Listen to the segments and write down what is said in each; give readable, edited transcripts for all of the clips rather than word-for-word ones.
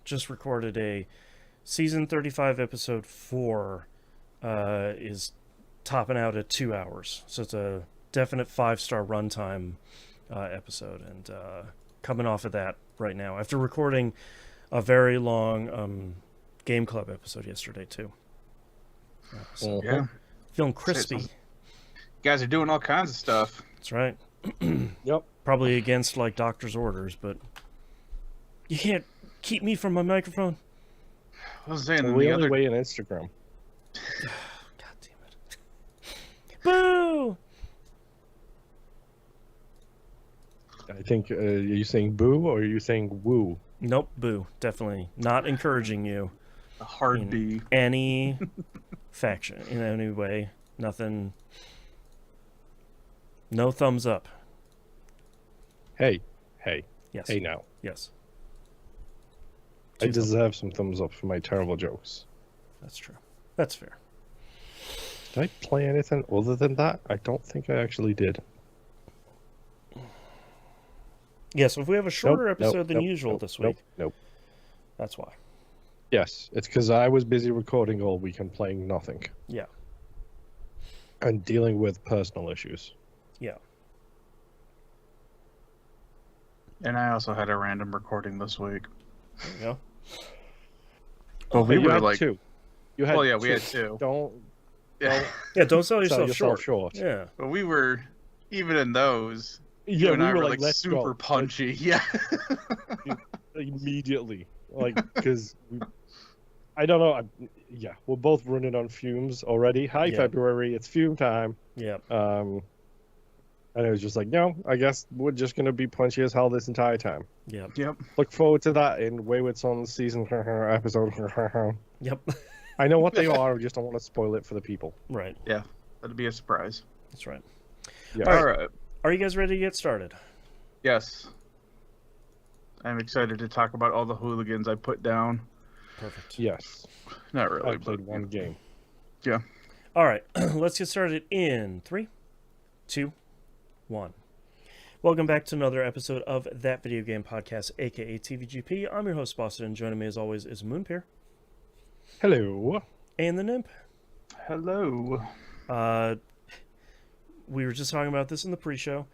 just recorded a season 35 episode 4 is topping out at 2 hours. So it's a definite 5-star runtime episode. And coming off of that right now, after recording a very long Game Club episode yesterday, too. So, Yeah. feeling crispy. You guys are doing all kinds of stuff. That's right. Yep. Probably against, like, doctor's orders, but you can't keep me from my microphone. I was saying We only weigh on Instagram. God damn it. Boo! I think, are you saying boo or are you saying woo? Nope, boo. Definitely not encouraging you a hard in B. any faction, in any way. Nothing. No thumbs up. Hey. Yes. Hey now. Yes. I Two thumbs. deserve some thumbs up for my terrible jokes. That's true. That's fair. Did I play anything other than that? I don't think I actually did. Yeah, so if we have a shorter Nope, episode than nope, usual nope, this week, Nope. that's why. Yes, it's because I was busy recording all weekend playing nothing. Yeah. And dealing with personal issues. Yeah. And I also had a random recording this week. There you go. Well, we you were had like, two. You had well, yeah, two. we had two. Don't Yeah, Yeah, don't sell sell yourself, yourself short. short. Yeah. but we were even in those. Yeah, you and we I were were like, like let's super go. punchy. Yeah. Immediately. Like, because I don't know. Yeah, we're both running on fumes already. Hi, Yeah. February. It's fume time. Yeah. And it was just like, no, I guess we're just going to be punchy as hell this entire time. Yeah. Yep. Look forward to that in Wayward Sons season episode. Yep. I know what they are. I just don't want to spoil it for the people. Right. Yeah. That'd be a surprise. That's right. Yeah. All All right. right. Are you guys ready to get started? Yes. I'm excited to talk about all the hooligans I put down. Perfect. Yes. Not really. I played one game. Yeah. All right. Let's get started in 3, 2, 1. Welcome back to another episode of That Video Game Podcast, aka TVGP. I'm your host, Boston, and joining me as always is Moonpear Hello. and the Nymph. Hello. We were just talking about this in the pre-show,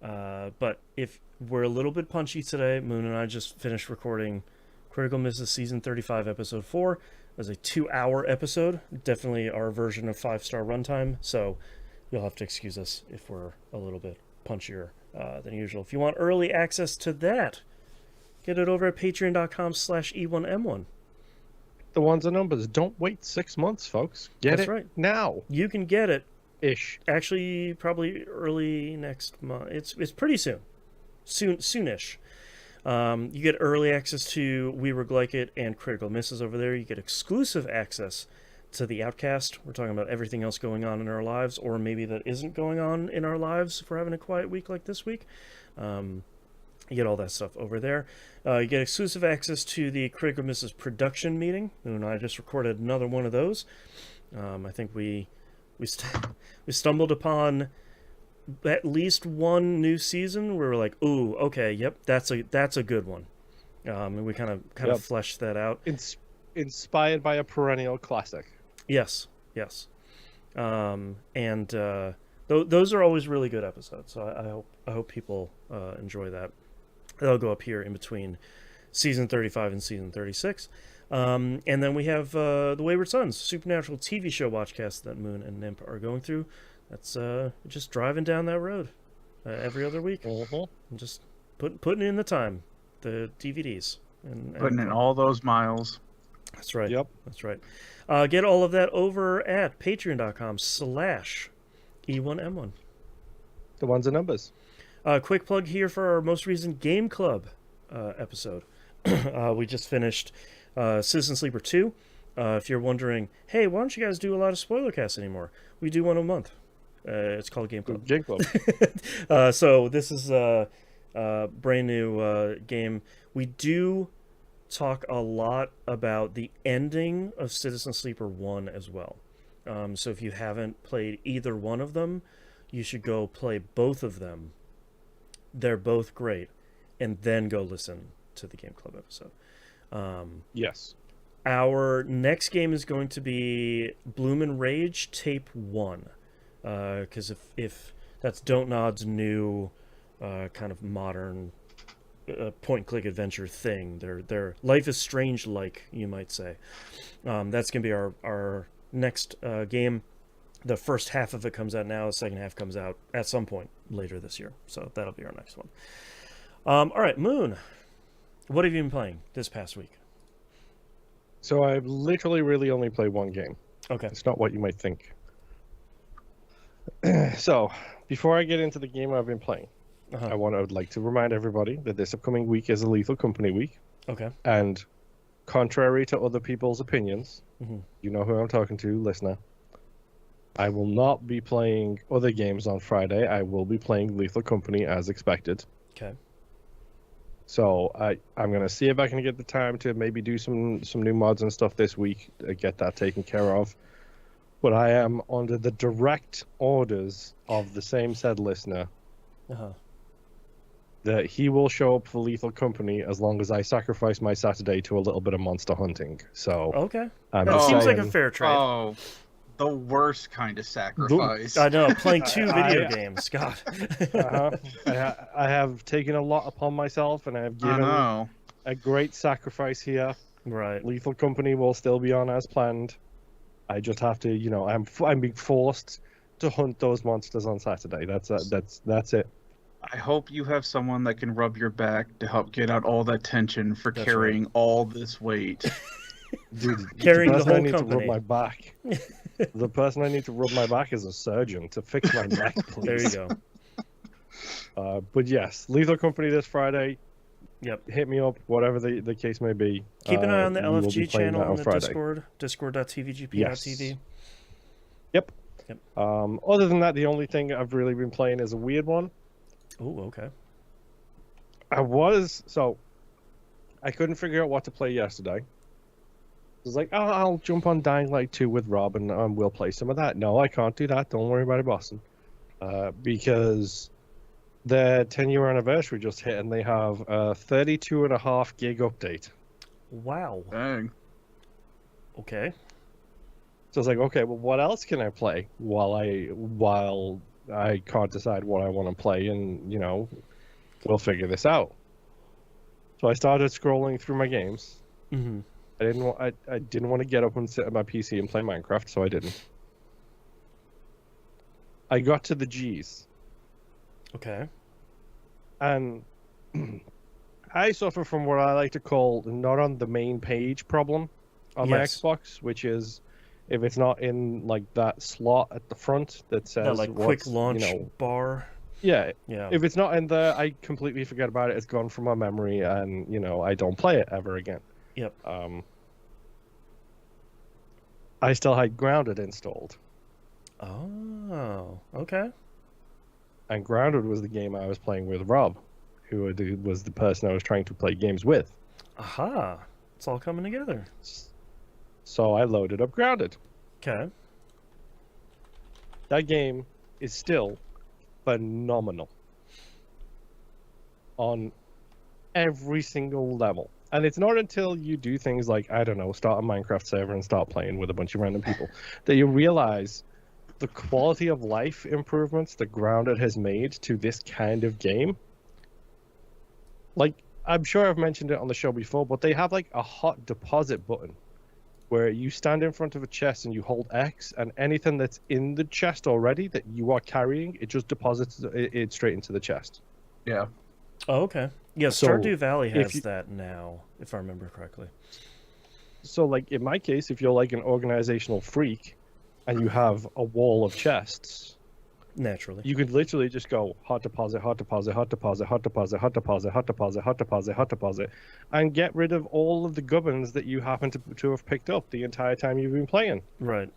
but if we're a little bit punchy today, Moon and I just finished recording Critical Misses Season 35, Episode 4. It was a 2-hour episode, definitely our version of 5-star runtime, so you'll have to excuse us if we're a little bit punchier than usual. If you want early access to that, get it over at patreon.com/E1M1. The ones and numbers. Don't wait 6 months, folks. Get That's it right. now. You can get it Ish. actually probably early next month. It's pretty soonish. You get early access to We Were Like It and Critical Misses over there. You get exclusive access to the Outcast. We're talking about everything else going on in our lives, or maybe that isn't going on in our lives if we're having a quiet week like this week. You get all that stuff over there. You get exclusive access to the Critical Misses production meeting. And I just recorded another one of those. I think we stumbled upon at least one new season where we're like, ooh, okay, yep, that's a good one. And we kind of Yep. fleshed that out. Inspired by a perennial classic. Yes. Those are always really good episodes. So I hope people enjoy that. They'll go up here in between season 35 and season 36. And then we have the Wayward Sons Supernatural TV show watchcast that Moon and Nymph are going through. That's just driving down that road every other week. Mm-hmm. And just putting in the time, the DVDs. And Putting in all those miles. That's right. Yep. That's right. Get all of that over at patreon.com/E1M1. The ones and numbers. Quick plug here for our most recent Game Club episode. We just finished Citizen Sleeper 2. If you're wondering, hey, why don't you guys do a lot of spoiler casts anymore? We do one a month. It's called Game Club. Game Club. So this is a brand new game. We do talk a lot about the ending of Citizen Sleeper 1 as well. So if you haven't played either one of them, you should go play both of them. They're both great. And then go listen to the Game Club episode. Yes. Our next game is going to be Bloomin' Rage Tape 1. Because if that's Don't Nod's new kind of modern point-click adventure thing. Their Life is Strange like, you might say. That's going to be our next game. The first half of it comes out now. The second half comes out at some point later this year. So that'll be our next one. All right, Moon. What have you been playing this past week? So I've literally really only played one game. Okay. It's not what you might think. So, before I get into the game I've been playing, I would like to remind everybody that this upcoming week is a Lethal Company week. Okay. And contrary to other people's opinions, you know who I'm talking to, listener, I will not be playing other games on Friday. I will be playing Lethal Company as expected. Okay. So I'm going to see if I can get the time to maybe do some new mods and stuff this week to get that taken care of. But I am under the direct orders of the same said listener that he will show up for Lethal Company as long as I sacrifice my Saturday to a little bit of monster hunting. So okay, that seems like a fair trade. Oh, the worst kind of sacrifice. I know, playing two video games, God. I have taken a lot upon myself, and I have given a great sacrifice here. Right. Lethal Company will still be on as planned. I just have to, I'm being forced to hunt those monsters on Saturday. That's it. I hope you have someone that can rub your back to help get out all that tension for carrying all this weight. Dude, carrying the whole I need company. To rub my back. The person I need to rub my back is a surgeon to fix my neck, please. There you go. But yes, Lethal Company this Friday. Yep. Hit me up, whatever the case may be. Keep an eye on the LFG channel on the Discord, discord.tvgp.tv. Yep. Other than that, the only thing I've really been playing is a weird one. Oh, okay. I couldn't figure out what to play yesterday. I was like, oh, I'll jump on Dying Light 2 with Rob and we'll play some of that. No, I can't do that. Don't worry about it, Boston. Because their 10-year anniversary just hit and they have a 32.5 gig update. Wow. Dang. Okay. So I was like, okay, well, what else can I play while I can't decide what I want to play, and we'll figure this out. So I started scrolling through my games. Mm-hmm. I didn't want to get up and sit at my PC and play Minecraft, so I didn't. I got to the G's. Okay. And I suffer from what I like to call not on the main page problem on my Xbox, which is if it's not in like that slot at the front that says quick launch bar. Yeah. If it's not in there, I completely forget about it. It's gone from my memory, and I don't play it ever again. Yep. I still had Grounded installed. Oh, okay. And Grounded was the game I was playing with Rob, who was the person I was trying to play games with. Aha. It's all coming together. So I loaded up Grounded. Okay. That game is still phenomenal on every single level. And it's not until you do things like, I don't know, start a Minecraft server and start playing with a bunch of random people that you realize the quality of life improvements that Grounded has made to this kind of game. Like, I'm sure I've mentioned it on the show before, but they have like a hot deposit button where you stand in front of a chest and you hold X, and anything that's in the chest already that you are carrying, it just deposits it straight into the chest. Yeah. Oh, okay. Yeah, Stardew Valley has that now, if I remember correctly. So, like, in my case, if you're like an organizational freak and you have a wall of chests, naturally, you could literally just go hot deposit, hot deposit, hot deposit, hot deposit, hot deposit, hot deposit, hot deposit, hot deposit, and get rid of all of the gubbins that you happen to have picked up the entire time you've been playing. Right.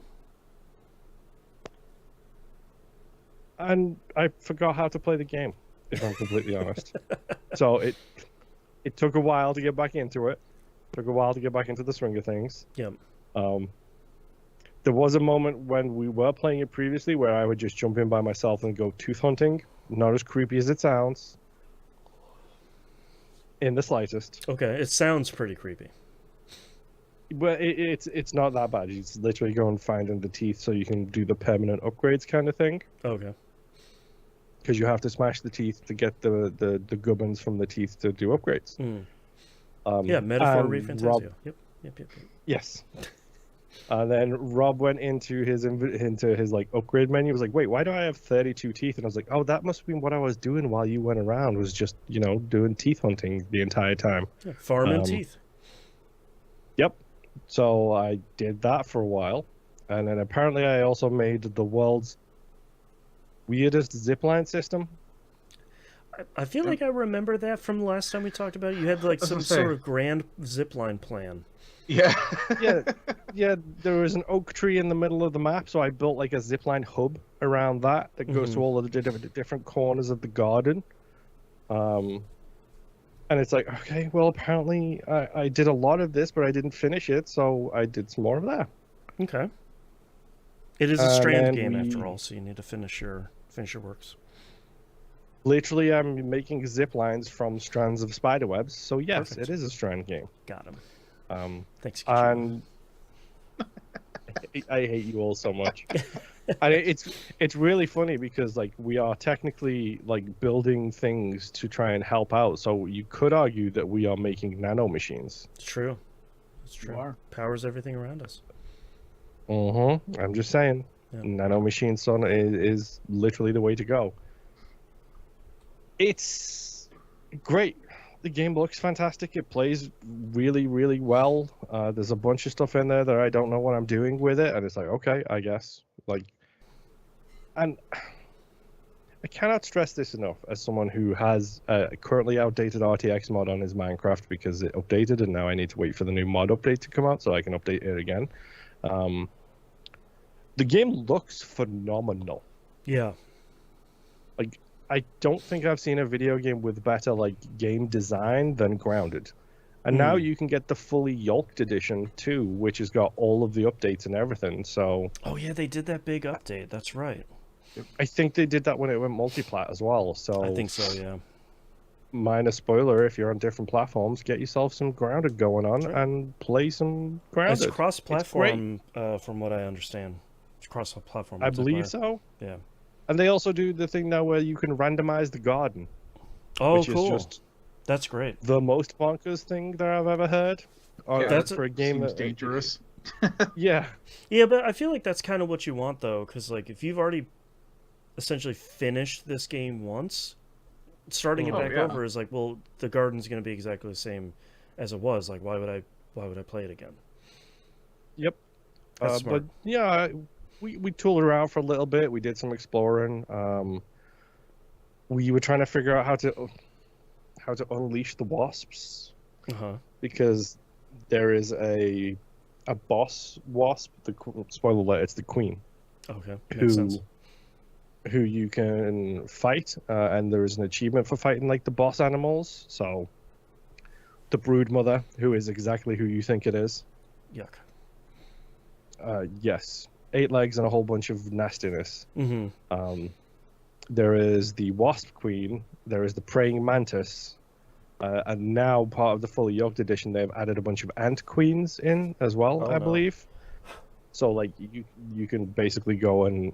And I forgot how to play the game, if I'm completely honest. So it took a while to get back into it. Took a while to get back into the swing of things. Yep. There was a moment when we were playing it previously where I would just jump in by myself and go tooth hunting. Not as creepy as it sounds. In the slightest. Okay, it sounds pretty creepy. Well, it's not that bad. You just literally go and finding the teeth so you can do the permanent upgrades kind of thing. Okay. Because you have to smash the teeth to get the gubbins from the teeth to do upgrades. Yeah, metaphor and refantasio. Rob, Yep. yes. And then Rob went into his like upgrade menu. He was like, "Wait, why do I have 32 teeth?" And I was like, "Oh, that must have been what I was doing while you went around. Was just doing teeth hunting the entire time." Yeah, farming teeth. Yep. So I did that for a while, and then apparently I also made the world's weirdest zipline system. I feel like I remember that from the last time we talked about it. You had like some sort of grand zipline plan. Yeah. yeah. There was an oak tree in the middle of the map, so I built like a zipline hub around that goes to all of the different corners of the garden. And it's like, okay, well, apparently I did a lot of this, but I didn't finish it, so I did some more of that. Okay. It is a strand game after all, so you need to finish your works. Literally, I'm making zip lines from strands of spider webs, so yes, Perfect. It is a strand game. Got him. Thanks, Kojima. And I hate you all so much. And it's really funny because like we are technically like building things to try and help out. So you could argue that we are making nano machines. It's true. It's true. You are. Powers everything around us. I'm just saying, nano machines son is literally the way to go. It's great. The game looks fantastic. It plays really, really well. There's a bunch of stuff in there that I don't know what I'm doing with it, and it's like, okay, I guess. And I cannot stress this enough as someone who has a currently outdated RTX mod on his Minecraft because it updated, and now I need to wait for the new mod update to come out so I can update it again. The game looks phenomenal. Yeah. Like, I don't think I've seen a video game with better game design than Grounded. And now you can get the fully yolked edition too, which has got all of the updates and everything. So oh yeah, they did that big update. That's right. I think they did that when it went multiplat as well. So I think so, yeah. Minor spoiler, if you're on different platforms, get yourself some Grounded going on and play some Grounded. It's cross-platform, from what I understand. It's cross-platform. I believe so. Yeah. And they also do the thing now where you can randomize the garden. Oh, which cool. Is just that's great. The most bonkers thing that I've ever heard. That's for a game seems dangerous. Yeah. Yeah, but I feel like that's kind of what you want, though, because if you've already essentially finished this game once, starting it back over is well, the garden's going to be exactly the same as it was. Why would I play it again? Yep. That's smart. But yeah, we tooled around for a little bit. We did some exploring. We were trying to figure out how to unleash the wasps. Because there is a boss wasp. Spoiler alert: it's the queen. Okay, makes sense. Who you can fight, and there is an achievement for fighting the boss animals. So, the brood mother, who is exactly who you think it is. Yuck. Yes, 8 legs and a whole bunch of nastiness. Mm-hmm. There is the wasp queen. There is the praying mantis. And now, part of the fully yoked edition, they've added a bunch of ant queens in as well, I believe. So, you can basically go and,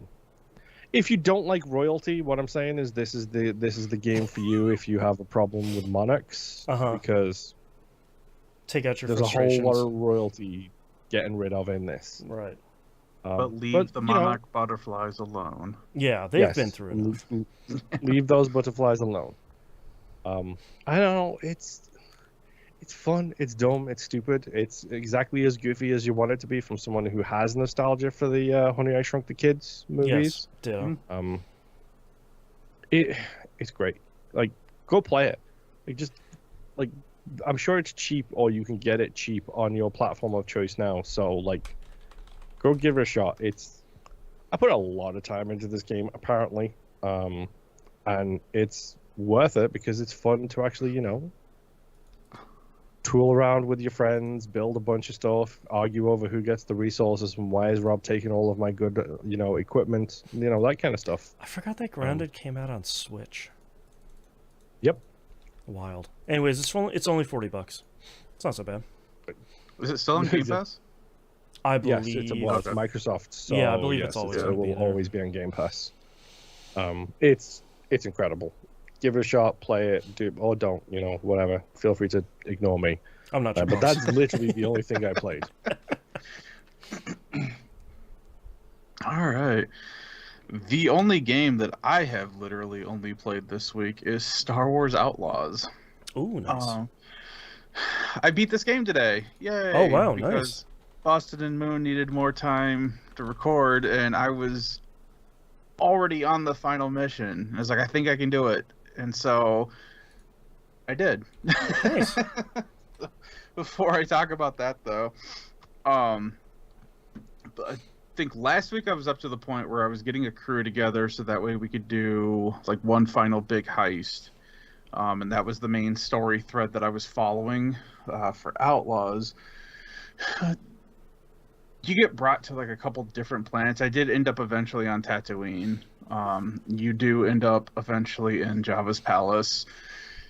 if you don't like royalty, what I'm saying is this is the game for you if you have a problem with monarchs, because take out your there's a whole lot of royalty getting rid of in this. Right. But leave the monarch butterflies alone. Yeah, they've been through enough. Leave those butterflies alone. I don't know. It's fun. It's dumb. It's stupid. It's exactly as goofy as you want it to be from someone who has nostalgia for the Honey, I Shrunk the Kids movies. Yes, it's great. Go play it. I'm sure it's cheap, or you can get it cheap on your platform of choice now. So go give it a shot. I put a lot of time into this game apparently, and it's worth it because it's fun to actually tool around with your friends, build a bunch of stuff, argue over who gets the resources and why is Rob taking all of my good equipment, that kind of stuff. I forgot that Grounded came out on Switch. Yep. Wild. Anyways, it's only $40. It's not so bad. Is it still on Game Pass? I Yes, believe. it's Microsoft. So Yeah, I believe yes, it's always it gonna will be there. always be on Game Pass. It's incredible. Give it a shot, play it, do or don't, whatever. Feel free to ignore me. I'm not sure. But that's literally the only thing I played. All right. The only game that I have literally only played this week is Star Wars Outlaws. Ooh, nice. I beat this game today. Yay! Oh, wow, because nice. Boston and Moon needed more time to record, and I was already on the final mission. I was like, I think I can do it. And so I did. Nice. Before I talk about that, though, I think last week I was up to the point where I was getting a crew together so that way we could do like one final big heist. And that was the main story thread that I was following for Outlaws. You get brought to like a couple different planets. I did end up eventually on Tatooine. You do end up eventually in Jabba's palace.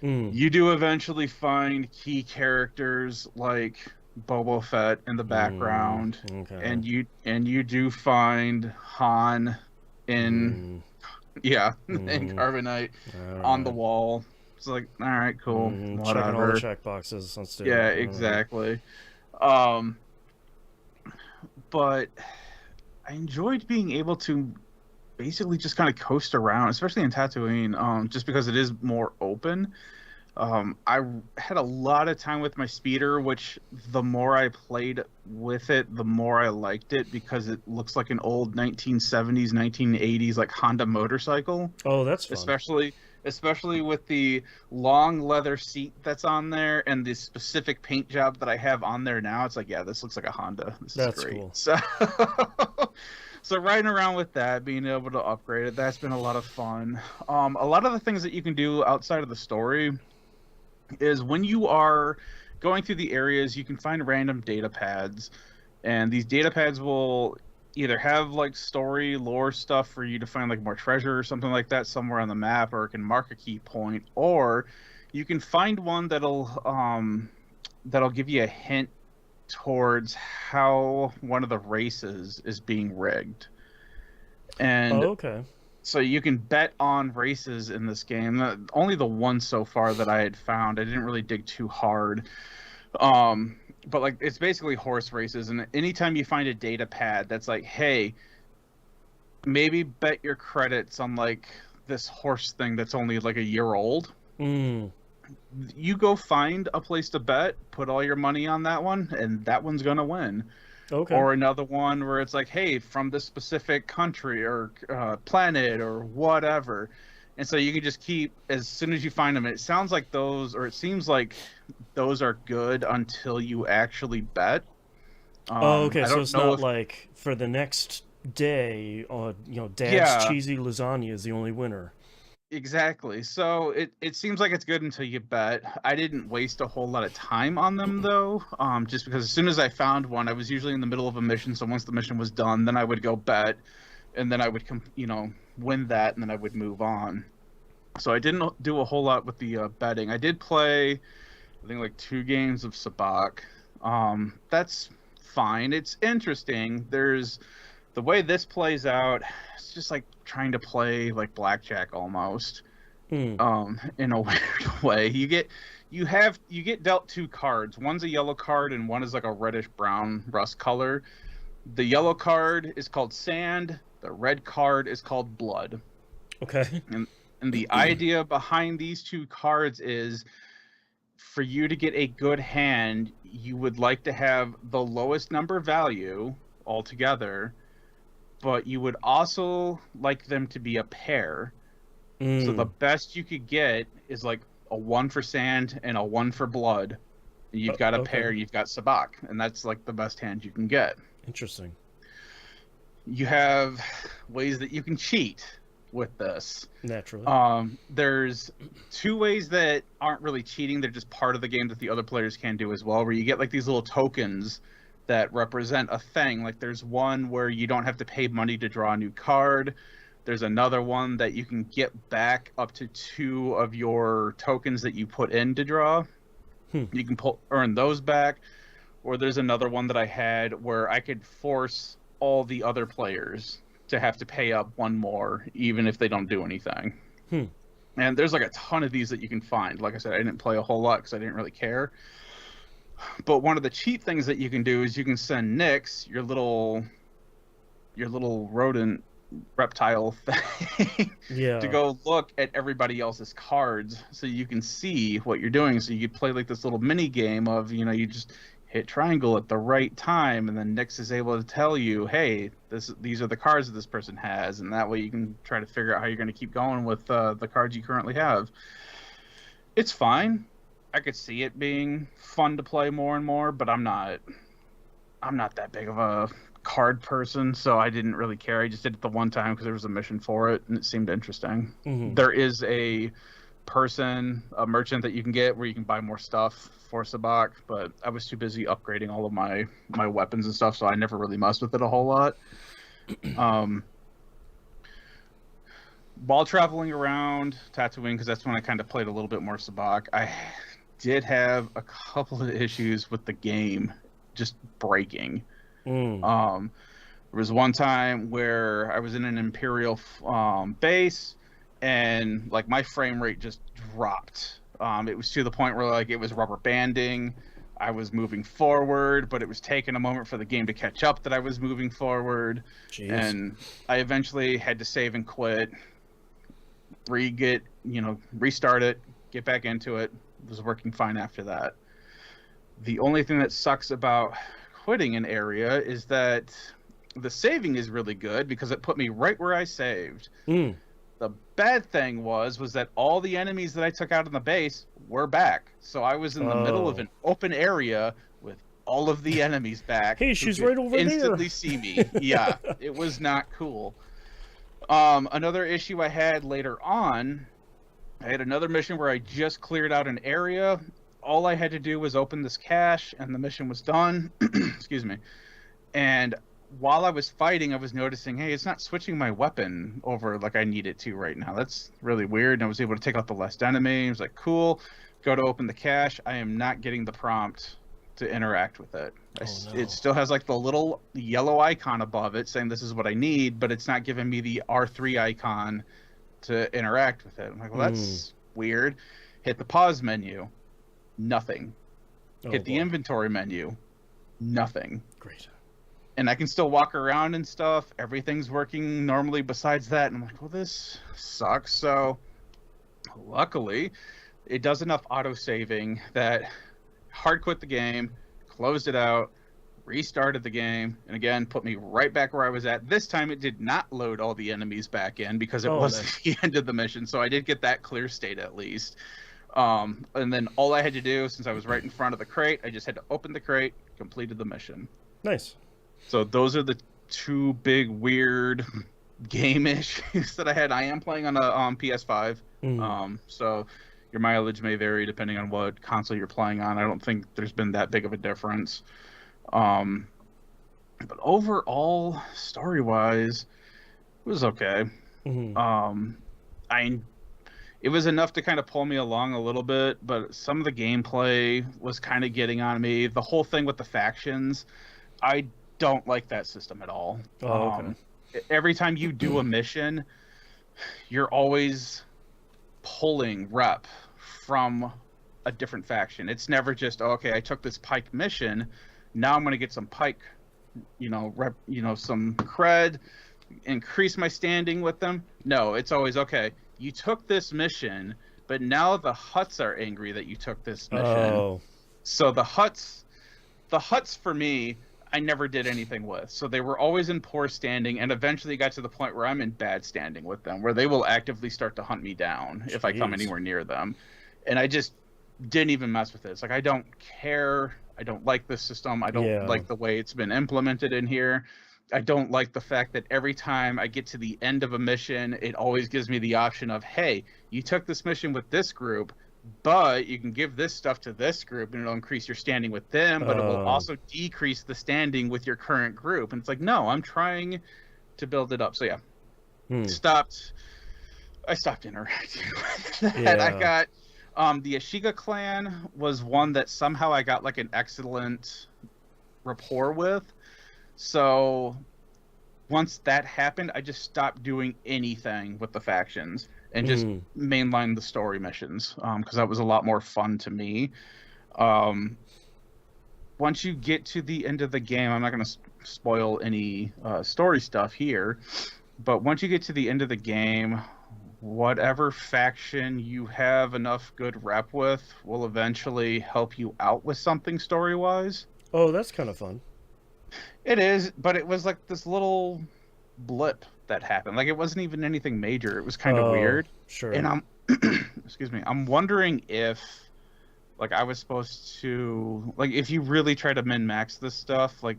You do eventually find key characters like Boba Fett in the background, and you do find Han in in Carbonite on the wall. It's like, all right, cool, whatever. Checking all the check boxes. Let's do it. Yeah, exactly. But I enjoyed being able to basically just kind of coast around, especially in Tatooine, just because it is more open. I had a lot of time with my speeder, which the more I played with it, the more I liked it because it looks like an old 1970s, 1980s like Honda motorcycle. Oh, that's fun. Especially with the long leather seat that's on there and the specific paint job that I have on there now. It's like, yeah, this looks like a Honda. That's great. Cool. So riding around with that, being able to upgrade it, that's been a lot of fun. A lot of the things that you can do outside of the story is when you are going through the areas, you can find random data pads, and these data pads will either have like story lore stuff for you to find like more treasure or something like that somewhere on the map, or it can mark a key point, or you can find one that'll give you a hint towards how one of the races is being rigged. And so you can bet on races in this game. Only the one so far that I had found. I didn't really dig too hard. But like it's basically horse races, and anytime you find a data pad that's like, hey, maybe bet your credits on like this horse thing that's only like a year old. You go find a place to bet, put all your money on that one, and that one's gonna win. Or another one where it's like, hey, from this specific country or planet or whatever. And so you can just keep, as soon as you find them, it sounds like those, or it seems like those are good until you actually bet. So it's not like for the next day, Dad's cheesy lasagna is the only winner. Exactly. So it seems like it's good until you bet. I didn't waste a whole lot of time on them though, just because as soon as I found one, I was usually in the middle of a mission. So once the mission was done, then I would go bet, and then I would win that, and then I would move on. So I didn't do a whole lot with the betting. I did play, I think, like 2 games of Sabacc. That's fine. It's interesting. There's the way this plays out. It's just like trying to play like blackjack almost. In a weird way. You get dealt 2 cards. One's a yellow card and one is like a reddish brown rust color. The yellow card is called sand. The red card is called blood. Okay. And the idea behind these 2 cards is for you to get a good hand, you would like to have the lowest number value altogether, but you would also like them to be a pair. So the best you could get is like a 1 for sand and a 1 for blood. You've got a pair, you've got Sabacc, and that's like the best hand you can get. Interesting. You have ways that you can cheat with this. Naturally. There's 2 ways that aren't really cheating. They're just part of the game that the other players can do as well, where you get like these little tokens that represent a thing. Like there's one where you don't have to pay money to draw a new card. There's another one that you can get back up to 2 of your tokens that you put in to draw. You can earn those back. Or there's another one that I had where I could force all the other players to have to pay up one more, even if they don't do anything. And there's like a ton of these that you can find. Like I said, I didn't play a whole lot because I didn't really care. But one of the cheap things that you can do is you can send Nyx, your little rodent reptile thing, to go look at everybody else's cards so you can see what you're doing. So you could play like this little mini game of, you just hit triangle at the right time, and then Nyx is able to tell you, hey, these are the cards that this person has, and that way you can try to figure out how you're going to keep going with the cards you currently have. It's fine. I could see it being fun to play more and more, but I'm not that big of a card person, so I didn't really care. I just did it the one time because there was a mission for it, and it seemed interesting. There is a merchant that you can get where you can buy more stuff for Sabak, but I was too busy upgrading all of my weapons and stuff, so I never really messed with it a whole lot. While traveling around Tatooine, because that's when I kind of played a little bit more Sabak, I did have a couple of issues with the game just breaking. There was one time where I was in an Imperial base, and like my frame rate just dropped. It was to the point where like it was rubber banding. I was moving forward, but it was taking a moment for the game to catch up that I was moving forward. Jeez. And I eventually had to save and quit, restart it, get back into it. It was working fine after that. The only thing that sucks about quitting an area is that the saving is really good because it put me right where I saved. The bad thing was that all the enemies that I took out in the base were back. So I was in the middle of an open area with all of the enemies back. Hey, she's right over there. Instantly see me. Yeah, it was not cool. Another issue I had later on, I had another mission where I just cleared out an area. All I had to do was open this cache, and the mission was done. Excuse me. And while I was fighting, I was noticing, hey, it's not switching my weapon over like I need it to right now. That's really weird. And I was able to take out the last enemy. I was like, cool. Go to open the cache. I am not getting the prompt to interact with it. It still has like the little yellow icon above it saying this is what I need, but it's not giving me the R3 icon to interact with it. I'm like, well, that's weird. Hit the pause menu. Nothing. Hit the inventory menu. Nothing. Great. And I can still walk around and stuff. Everything's working normally besides that. And I'm like, well, this sucks. So luckily, it does enough auto-saving that hard quit the game, closed it out, restarted the game, and again, put me right back where I was at. This time, it did not load all the enemies back in because it wasn't the end of the mission. So I did get that clear state at least. And then all I had to do, since I was right in front of the crate, I just had to open the crate, completed the mission. Nice. So those are the two big weird game issues that I had. I am playing on a PS5, so your mileage may vary depending on what console you're playing on. I don't think there's been that big of a difference. But overall, story-wise, it was okay. It was enough to kind of pull me along a little bit, but some of the gameplay was kind of getting on me. The whole thing with the factions, I don't like that system at all. Every time you do a mission, you're always pulling rep from a different faction. It's never just, okay, I took this Pike mission, now I'm going to get some Pike, some cred, increase my standing with them. No, it's always, okay, you took this mission, but now the Hutts are angry that you took this mission. So the Hutts for me, I never did anything with. So they were always in poor standing, and eventually got to the point where I'm in bad standing with them, where they will actively start to hunt me down if I come anywhere near them. And I just didn't even mess with it. It's like, I don't care. I don't like this system. I don't like the way it's been implemented in here. I don't like the fact that every time I get to the end of a mission, it always gives me the option of, hey, you took this mission with this group, but you can give this stuff to this group and it'll increase your standing with them, but it will also decrease the standing with your current group. And it's like, no, I'm trying to build it up. So I stopped interacting with that. I got the Ashiga clan was one that somehow I got like an excellent rapport with. So once that happened, I just stopped doing anything with the factions and just mainlined the story missions, because that was a lot more fun to me. Once you get to the end of the game, I'm not going to spoil any story stuff here, but once you get to the end of the game, whatever faction you have enough good rep with will eventually help you out with something story-wise. Oh, that's kind of fun. It is, but it was like this little blip that happened. Like, it wasn't even anything major. It was kind of weird. Sure. And I'm excuse me, I'm wondering if, like, I was supposed to, like, if you really try to min-max this stuff, like,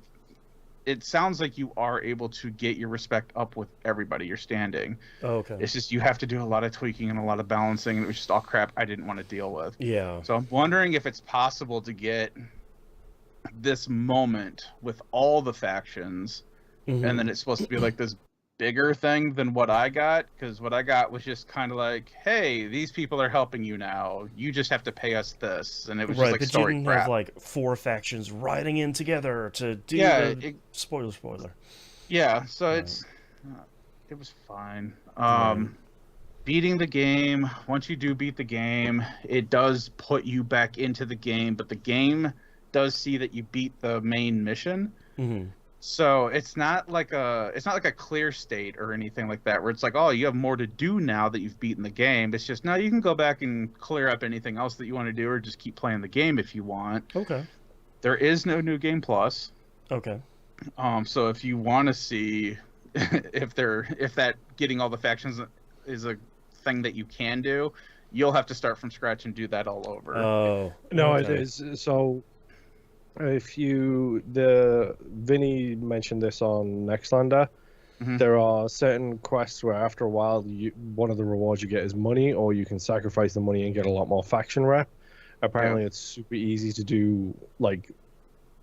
it sounds like you are able to get your respect up with everybody you're standing. Oh, okay. It's just you have to do a lot of tweaking and a lot of balancing, and it was just all crap I didn't want to deal with. Yeah. So I'm wondering if it's possible to get this moment with all the factions, and then it's supposed to be like this bigger thing than what I got, because what I got was just kind of like, hey, these people are helping you now, you just have to pay us this, and it was just like story you didn't crap. have like 4 factions riding in together to do spoiler. Yeah, so it was fine. Beating the game, once you do beat the game, it does put you back into the game, but the game does see that you beat the main mission. So it's not like a clear state or anything like that, where it's like, oh, you have more to do now that you've beaten the game. It's just, no, you can go back and clear up anything else that you want to do, or just keep playing the game if you want. Okay. There is no New Game Plus. Okay. So if you want to see if that getting all the factions is a thing that you can do, you'll have to start from scratch and do that all over. Oh. No, okay. it is. So Vinny mentioned this on Nextlander. There are certain quests where after a while, one of the rewards you get is money, or you can sacrifice the money and get a lot more faction rep. Apparently, it's super easy to do like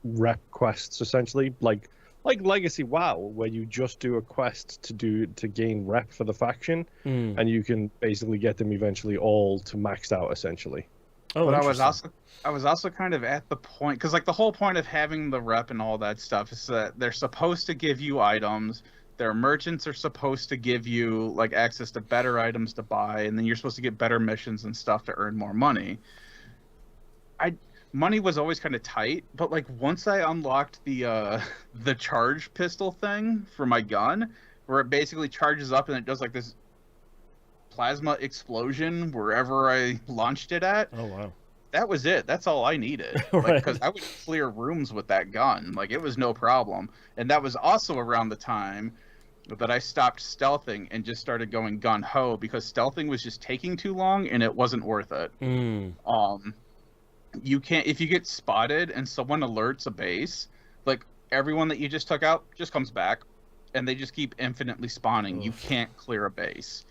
rep quests, essentially, like Legacy WoW, where you just do a quest to gain rep for the faction, and you can basically get them eventually all to maxed out, essentially. Oh, but I was also kind of at the point, because like the whole point of having the rep and all that stuff is that they're supposed to give you items. Their merchants are supposed to give you like access to better items to buy, and then you're supposed to get better missions and stuff to earn more money. Money was always kind of tight, but like once I unlocked the charge pistol thing for my gun, where it basically charges up and it does like this plasma explosion wherever I launched it at. Oh wow. That was it. That's all I needed. Right. Because I would clear rooms with that gun. Like, it was no problem. And that was also around the time that I stopped stealthing and just started going gun-ho, because stealthing was just taking too long and it wasn't worth it. You can't, if you get spotted and someone alerts a base, like, everyone that you just took out just comes back, and they just keep infinitely spawning. Oof. You can't clear a base.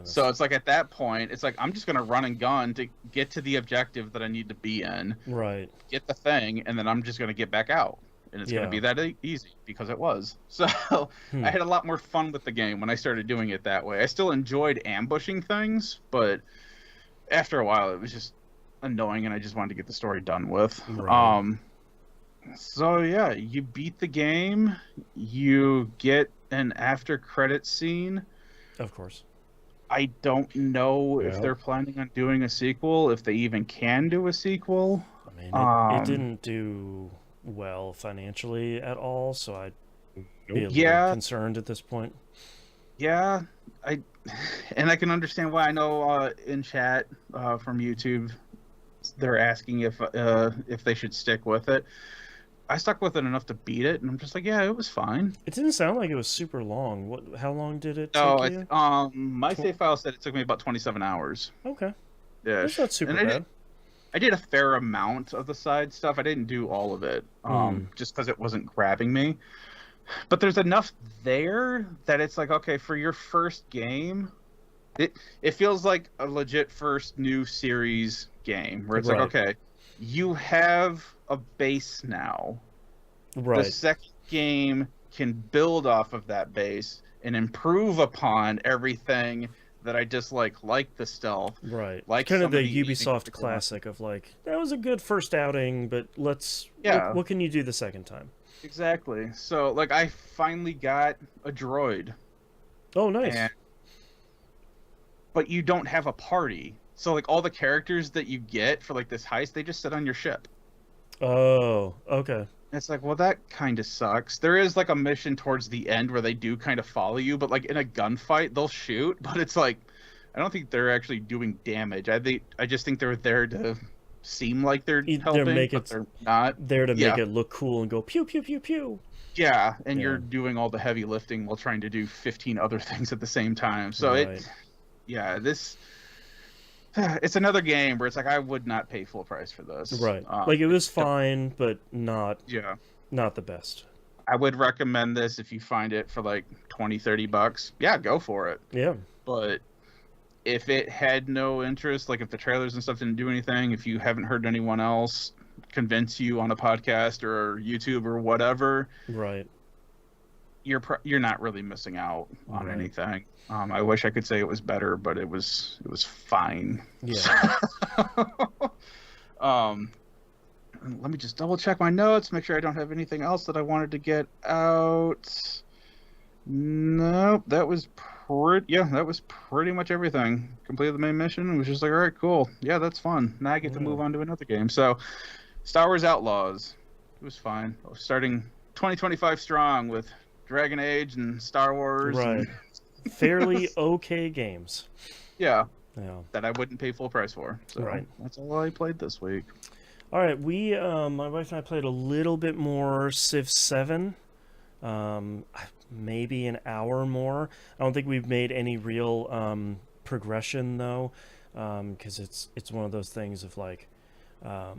So it's like, at that point, it's like, I'm just going to run and gun to get to the objective that I need to be in. Right. Get the thing, and then I'm just going to get back out. And it's going to be that easy, because it was. So I had a lot more fun with the game when I started doing it that way. I still enjoyed ambushing things, but after a while, it was just annoying, and I just wanted to get the story done with. Right. So yeah, you beat the game. You get an after credit scene. Of course. I don't know if they're planning on doing a sequel, if they even can do a sequel. I mean, it didn't do well financially at all, so I'd be a little concerned at this point. Yeah, I can understand why. I know in chat from YouTube, they're asking if they should stick with it. I stuck with it enough to beat it, and I'm just like, yeah, it was fine. It didn't sound like it was super long. How long did it take you? My save file said it took me about 27 hours. Okay. Yeah. That's not super bad. I did a fair amount of the side stuff. I didn't do all of it, just because it wasn't grabbing me. But there's enough there that it's like, okay, for your first game, it feels like a legit first new series game, where it's like, okay, you have a base now. Right. The second game can build off of that base and improve upon everything that I just like the stealth. Right. Like kind of the the Ubisoft classic of like, that was a good first outing, but what can you do the second time? Exactly. So like I finally got a droid. Oh, nice. But you don't have a party. So like all the characters that you get for like this heist, they just sit on your ship. Oh, okay. It's like, well, that kind of sucks. There is like a mission towards the end where they do kind of follow you, but like in a gunfight, they'll shoot, but it's like I don't think they're actually doing damage. I just think they're there to seem like they're helping, but they're not. There to make it look cool and go pew pew pew pew. Yeah, and you're doing all the heavy lifting while trying to do 15 other things at the same time. So it's another game where it's like I would not pay full price for this. Right. Like it was fine, but not the best. I would recommend this if you find it for like $20-$30. Yeah, go for it. Yeah. But if it had no interest, like if the trailers and stuff didn't do anything, if you haven't heard anyone else convince you on a podcast or YouTube or whatever, right, you're not really missing out on anything. I wish I could say it was better, but it was fine. Yeah. Let me just double check my notes, make sure I don't have anything else that I wanted to get out. Nope, that was pretty much everything. Completed the main mission and was just like, all right, cool. Yeah, that's fun. Now I get to move on to another game. So, Star Wars Outlaws. It was fine. I was starting 2025 strong with Dragon Age and Star Wars. Right. Fairly okay games. Yeah. That I wouldn't pay full price for. So that's all I played this week. All right, my wife and I played a little bit more Civ 7. Maybe an hour more. I don't think we've made any real progression though, because it's one of those things of like, how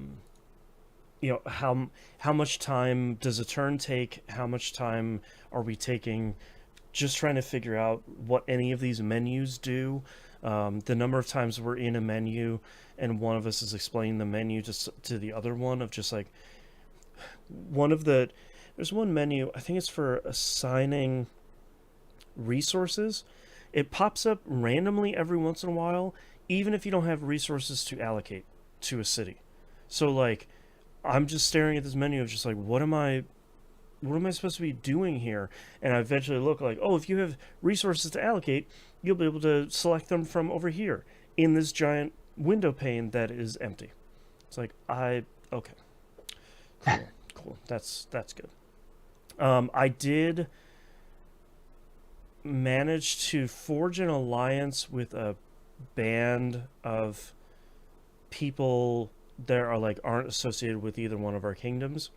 much time does a turn take? How much time are we taking just trying to figure out what any of these menus do? The number of times we're in a menu and one of us is explaining the menu to the other one of just like there's one menu, I think it's for assigning resources. It pops up randomly every once in a while, even if you don't have resources to allocate to a city. So like I'm just staring at this menu of just like, what am I supposed to be doing here? And I eventually look like, oh, if you have resources to allocate, you'll be able to select them from over here in this giant window pane that is empty. It's like, okay. Cool. That's good. I did manage to forge an alliance with a band of people that aren't associated with either one of our kingdoms.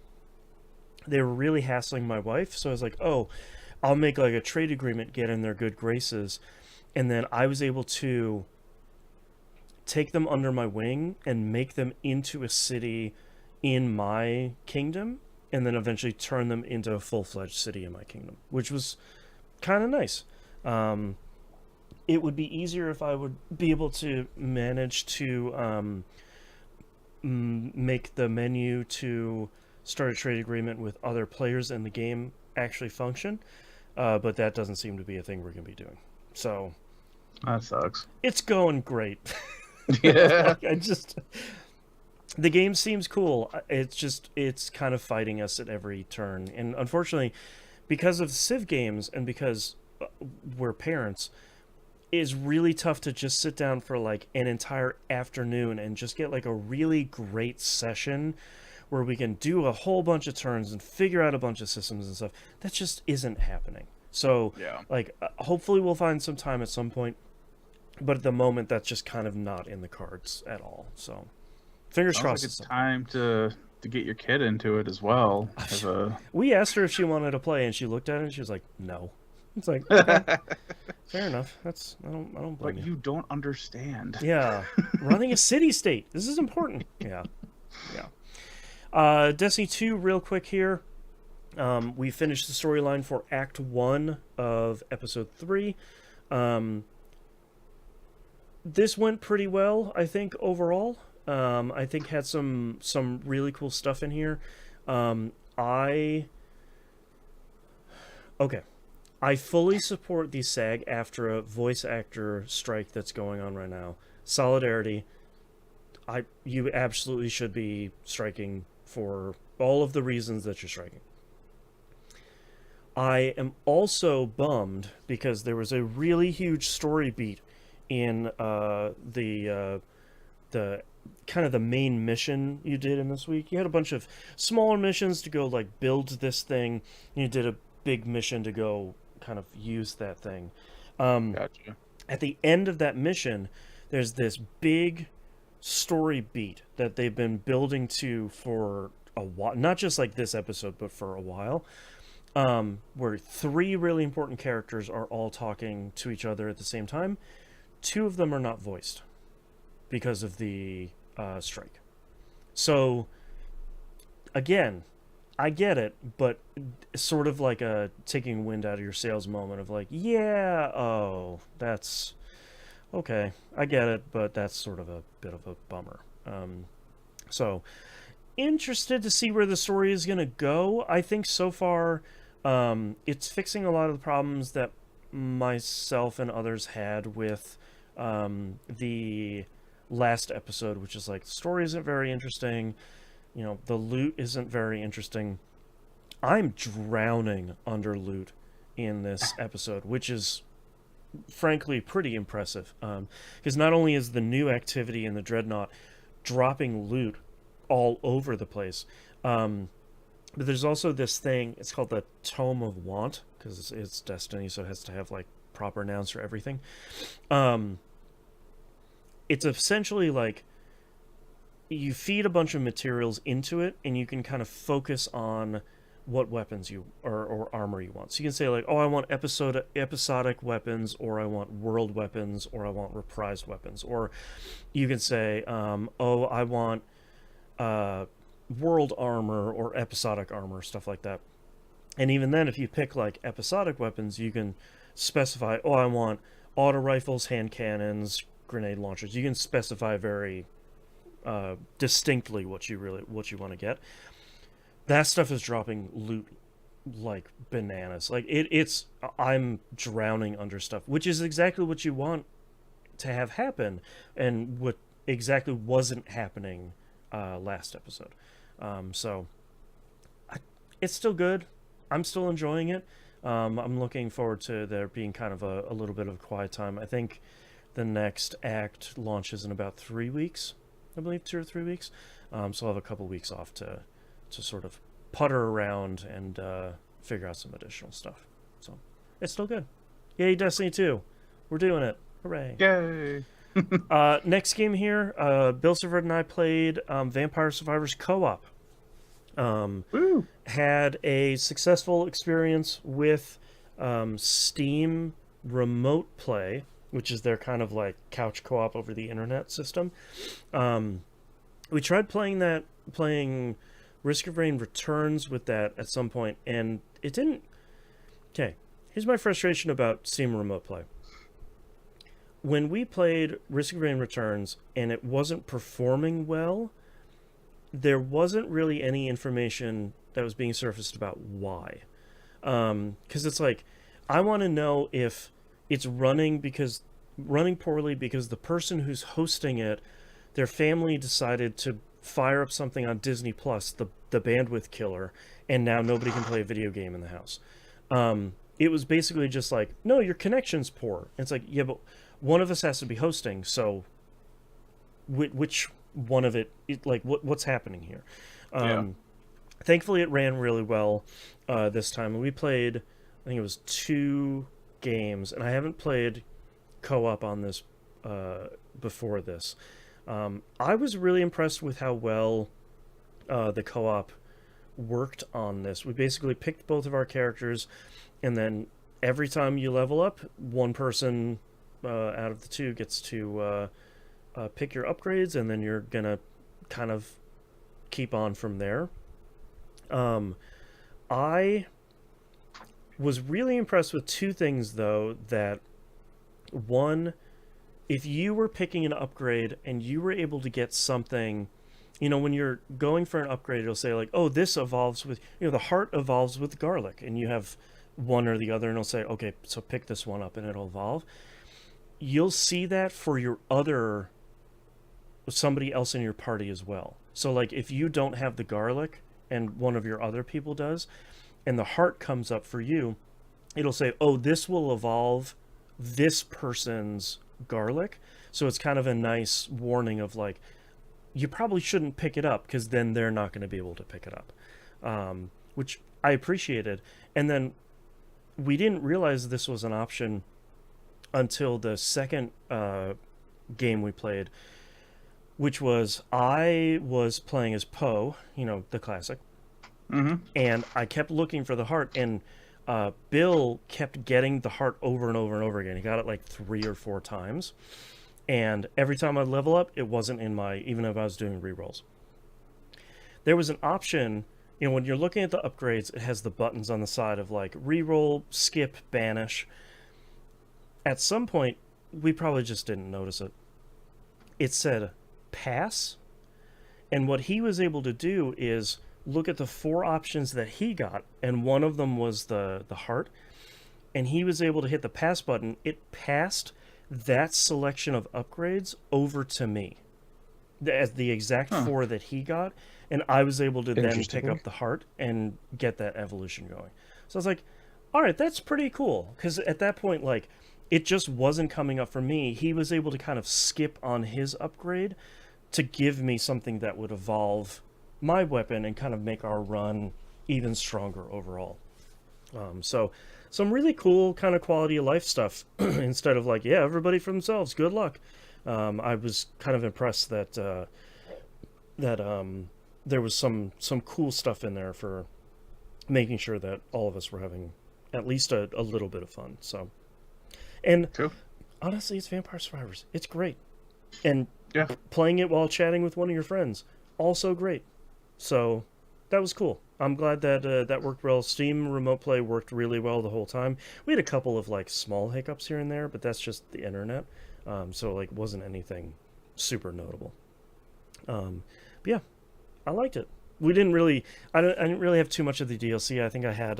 They were really hassling my wife, so I was like, oh, I'll make like a trade agreement, get in their good graces, and then I was able to take them under my wing and make them into a city in my kingdom, and then eventually turn them into a full-fledged city in my kingdom, which was kind of nice. It would be easier if I would be able to manage to make the menu to start a trade agreement with other players in the game actually function, but that doesn't seem to be a thing we're going to be doing. So that sucks. It's going great. Yeah. The game seems cool. It's kind of fighting us at every turn. And unfortunately, because of Civ games and because we're parents, it's really tough to just sit down for like an entire afternoon and just get like a really great session where we can do a whole bunch of turns and figure out a bunch of systems and stuff. That just isn't happening. So, hopefully we'll find some time at some point. But at the moment, that's just kind of not in the cards at all. So, fingers crossed. It's time to get your kid into it as well. We asked her if she wanted to play, and she looked at it and she was like, "No." It's like, okay, fair enough. I don't blame but you don't understand. Yeah, running a city-state. This is important. Yeah. Destiny 2, real quick here. We finished the storyline for Act 1 of Episode 3. This went pretty well, I think, overall. I think had some really cool stuff in here. I fully support the SAG-AFTRA voice actor strike that's going on right now. Solidarity. You absolutely should be striking for all of the reasons that you're striking. I am also bummed because there was a really huge story beat in the kind of the main mission you did in this week. You had a bunch of smaller missions to go like build this thing, and you did a big mission to go kind of use that thing. Gotcha. At the end of that mission, there's this big story beat that they've been building to for a while, not just like this episode, but for a while, where 3 really important characters are all talking to each other at the same time. 2 of them are not voiced because of the strike. So, again, I get it, but sort of like a taking wind out of your sails moment of like, yeah, oh, that's okay, I get it, but that's sort of a bit of a bummer. So, interested to see where the story is going to go. I think so far it's fixing a lot of the problems that myself and others had with the last episode, which is like the story isn't very interesting, you know, the loot isn't very interesting. I'm drowning under loot in this episode, which is frankly pretty impressive, because not only is the new activity in the Dreadnought dropping loot all over the place, but there's also this thing, it's called the Tome of Want, because it's Destiny, so it has to have like proper nouns for everything. It's essentially like you feed a bunch of materials into it, and you can kind of focus on what weapons you or armor you want. So you can say like, oh, I want episodic weapons, or I want world weapons, or I want reprised weapons. Or you can say, oh, I want world armor or episodic armor, stuff like that. And even then, if you pick like episodic weapons, you can specify, oh, I want auto rifles, hand cannons, grenade launchers. You can specify very distinctly what you want to get. That stuff is dropping loot like bananas. Like it's I'm drowning under stuff, which is exactly what you want to have happen, and what exactly wasn't happening last episode. So it's still good. I'm still enjoying it. I'm looking forward to there being kind of a little bit of a quiet time. I think the next act launches in about 3 weeks. I believe 2 or 3 weeks. So I'll have a couple weeks off to sort of putter around and figure out some additional stuff. So it's still good. Yay, Destiny 2. We're doing it. Hooray. Yay. Next game here, Bill Silverwood and I played Vampire Survivors Co-op. Had a successful experience with Steam Remote Play, which is their kind of like couch co-op over the internet system. We tried playing Risk of Rain Returns with that at some point, and it didn't... Okay, here's my frustration about Steam Remote Play. When we played Risk of Rain Returns and it wasn't performing well, there wasn't really any information that was being surfaced about why. Because it's like, I want to know if it's running poorly because the person who's hosting it, their family decided to fire up something on Disney Plus, the bandwidth killer, and now nobody can play a video game in the house. It was basically just like, no, your connection's poor. And it's like, yeah, but one of us has to be hosting, so which one of it, like, what's happening here? Thankfully, it ran really well this time. We played, I think it was 2 games, and I haven't played co-op on this before this. I was really impressed with how well the co-op worked on this. We basically picked both of our characters, and then every time you level up, one person out of the 2 gets to pick your upgrades, and then you're gonna kind of keep on from there. I was really impressed with 2 things, though. That one, if you were picking an upgrade and you were able to get something, you know, when you're going for an upgrade, it'll say like, oh, this evolves with, you know, the heart evolves with garlic, and you have one or the other, and it'll say, okay, so pick this one up, and it'll evolve. You'll see that for somebody else in your party as well. So like if you don't have the garlic and one of your other people does, and the heart comes up for you, it'll say, oh, this will evolve this person's garlic. So it's kind of a nice warning of like, you probably shouldn't pick it up because then they're not going to be able to pick it up, which I appreciated. And then we didn't realize this was an option until the second game we played, which was I was playing as Poe, the classic, and I kept looking for the heart, and Bill kept getting the heart over and over and over again. He got it like 3 or 4 times. And every time I'd level up, it wasn't in even if I was doing rerolls. There was an option, when you're looking at the upgrades, it has the buttons on the side of like reroll, skip, banish. At some point, we probably just didn't notice it. It said pass. And what he was able to do is look at the 4 options that he got, and one of them was the heart. And he was able to hit the pass button. It passed that selection of upgrades over to me as the exact 4 that he got, and I was able to then pick up the heart and get that evolution going. So I was like, all right, that's pretty cool, because at that point, like, it just wasn't coming up for me. He was able to kind of skip on his upgrade to give me something that would evolve my weapon and kind of make our run even stronger overall. So some really cool kind of quality of life stuff instead of like, yeah, everybody for themselves, good luck. I was kind of impressed that there was some cool stuff in there for making sure that all of us were having at least a little bit of fun. So, and cool. Honestly, it's Vampire Survivors. It's great. And playing it while chatting with one of your friends, also great. So that was cool. I'm glad that that worked well. Steam Remote Play worked really well the whole time. We had a couple of like small hiccups here and there, but that's just the internet. So like wasn't anything super notable. But yeah, I liked it. I didn't really have too much of the DLC. I think I had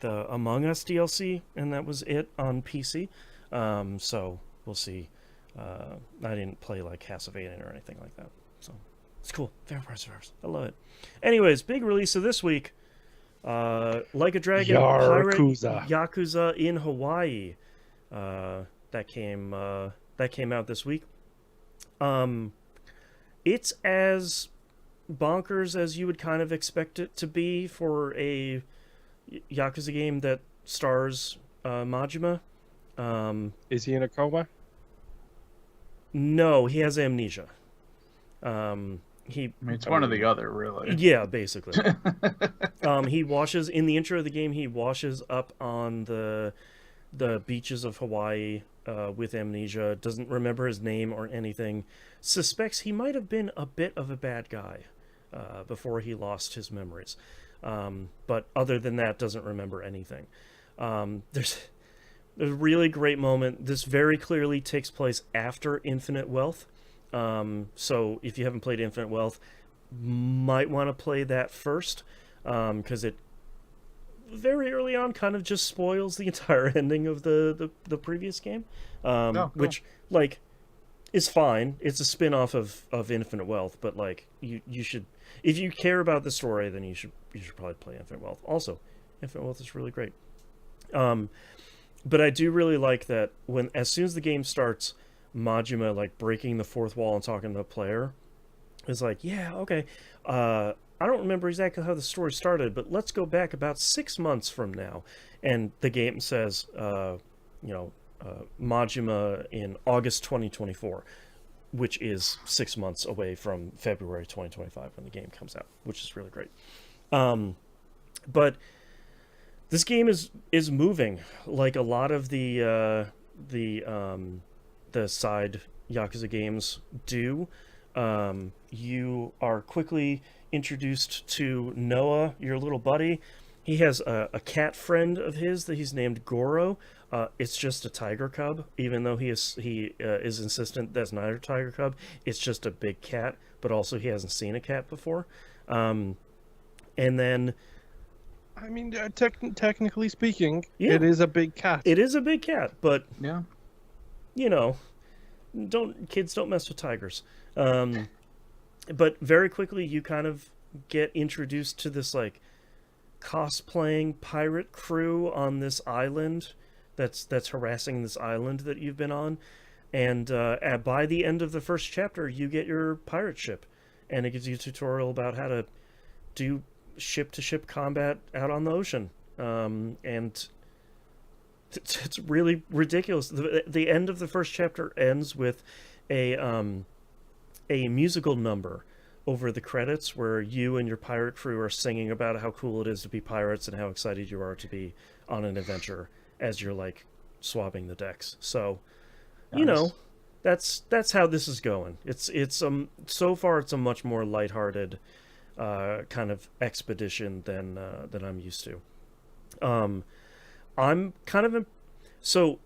the Among Us DLC, and that was it on PC. So we'll see. I didn't play like Castlevania or anything like that. So it's cool. Vampire Survivors. I love it. Anyways, big release of this week. Like a Dragon Yakuza. Pirate Yakuza in Hawaii. That came out this week. It's as bonkers as you would kind of expect it to be for a Yakuza game that stars Majima. Is he in a coma? No, he has amnesia. It's one or the other, really. Yeah, basically. He washes in the intro of the game. He washes up on the beaches of Hawaii with amnesia. Doesn't remember his name or anything. Suspects he might have been a bit of a bad guy before he lost his memories. But other than that, doesn't remember anything. There's a really great moment. This very clearly takes place after Infinite Wealth. So if you haven't played Infinite Wealth, might want to play that first, because it very early on kind of just spoils the entire ending of the previous game, cool. Which like is fine. It's a spin-off of Infinite Wealth, but like you should, if you care about the story, then you should probably play Infinite Wealth. Also, Infinite Wealth is really great. But I do really like that as soon as the game starts, Majima like breaking the fourth wall and talking to the player is like, yeah, okay, I don't remember exactly how the story started, but let's go back about 6 months from now. And the game says, Majima in August 2024, which is 6 months away from February 2025 when the game comes out, which is really great. But this game is moving like a lot of the side Yakuza games do. You are quickly introduced to Noah, your little buddy. He has a cat friend of his that he's named Goro. It's just a tiger cub, even though he is insistent that's not a tiger cub. It's just a big cat, but also he hasn't seen a cat before. And then I mean, technically speaking, it is a big cat. It is a big cat, but yeah, you know, kids don't mess with tigers. But very quickly you kind of get introduced to this like cosplaying pirate crew on this island that's harassing this island that you've been on, and by the end of the first chapter you get your pirate ship, and it gives you a tutorial about how to do ship-to-ship combat out on the ocean, and it's really ridiculous. The end of the first chapter ends with a musical number over the credits where you and your pirate crew are singing about how cool it is to be pirates and how excited you are to be on an adventure as you're like swabbing the decks. So, you know, that's how this is going. It's so far it's a much more lighthearted kind of expedition than I'm used to. I'm kind of so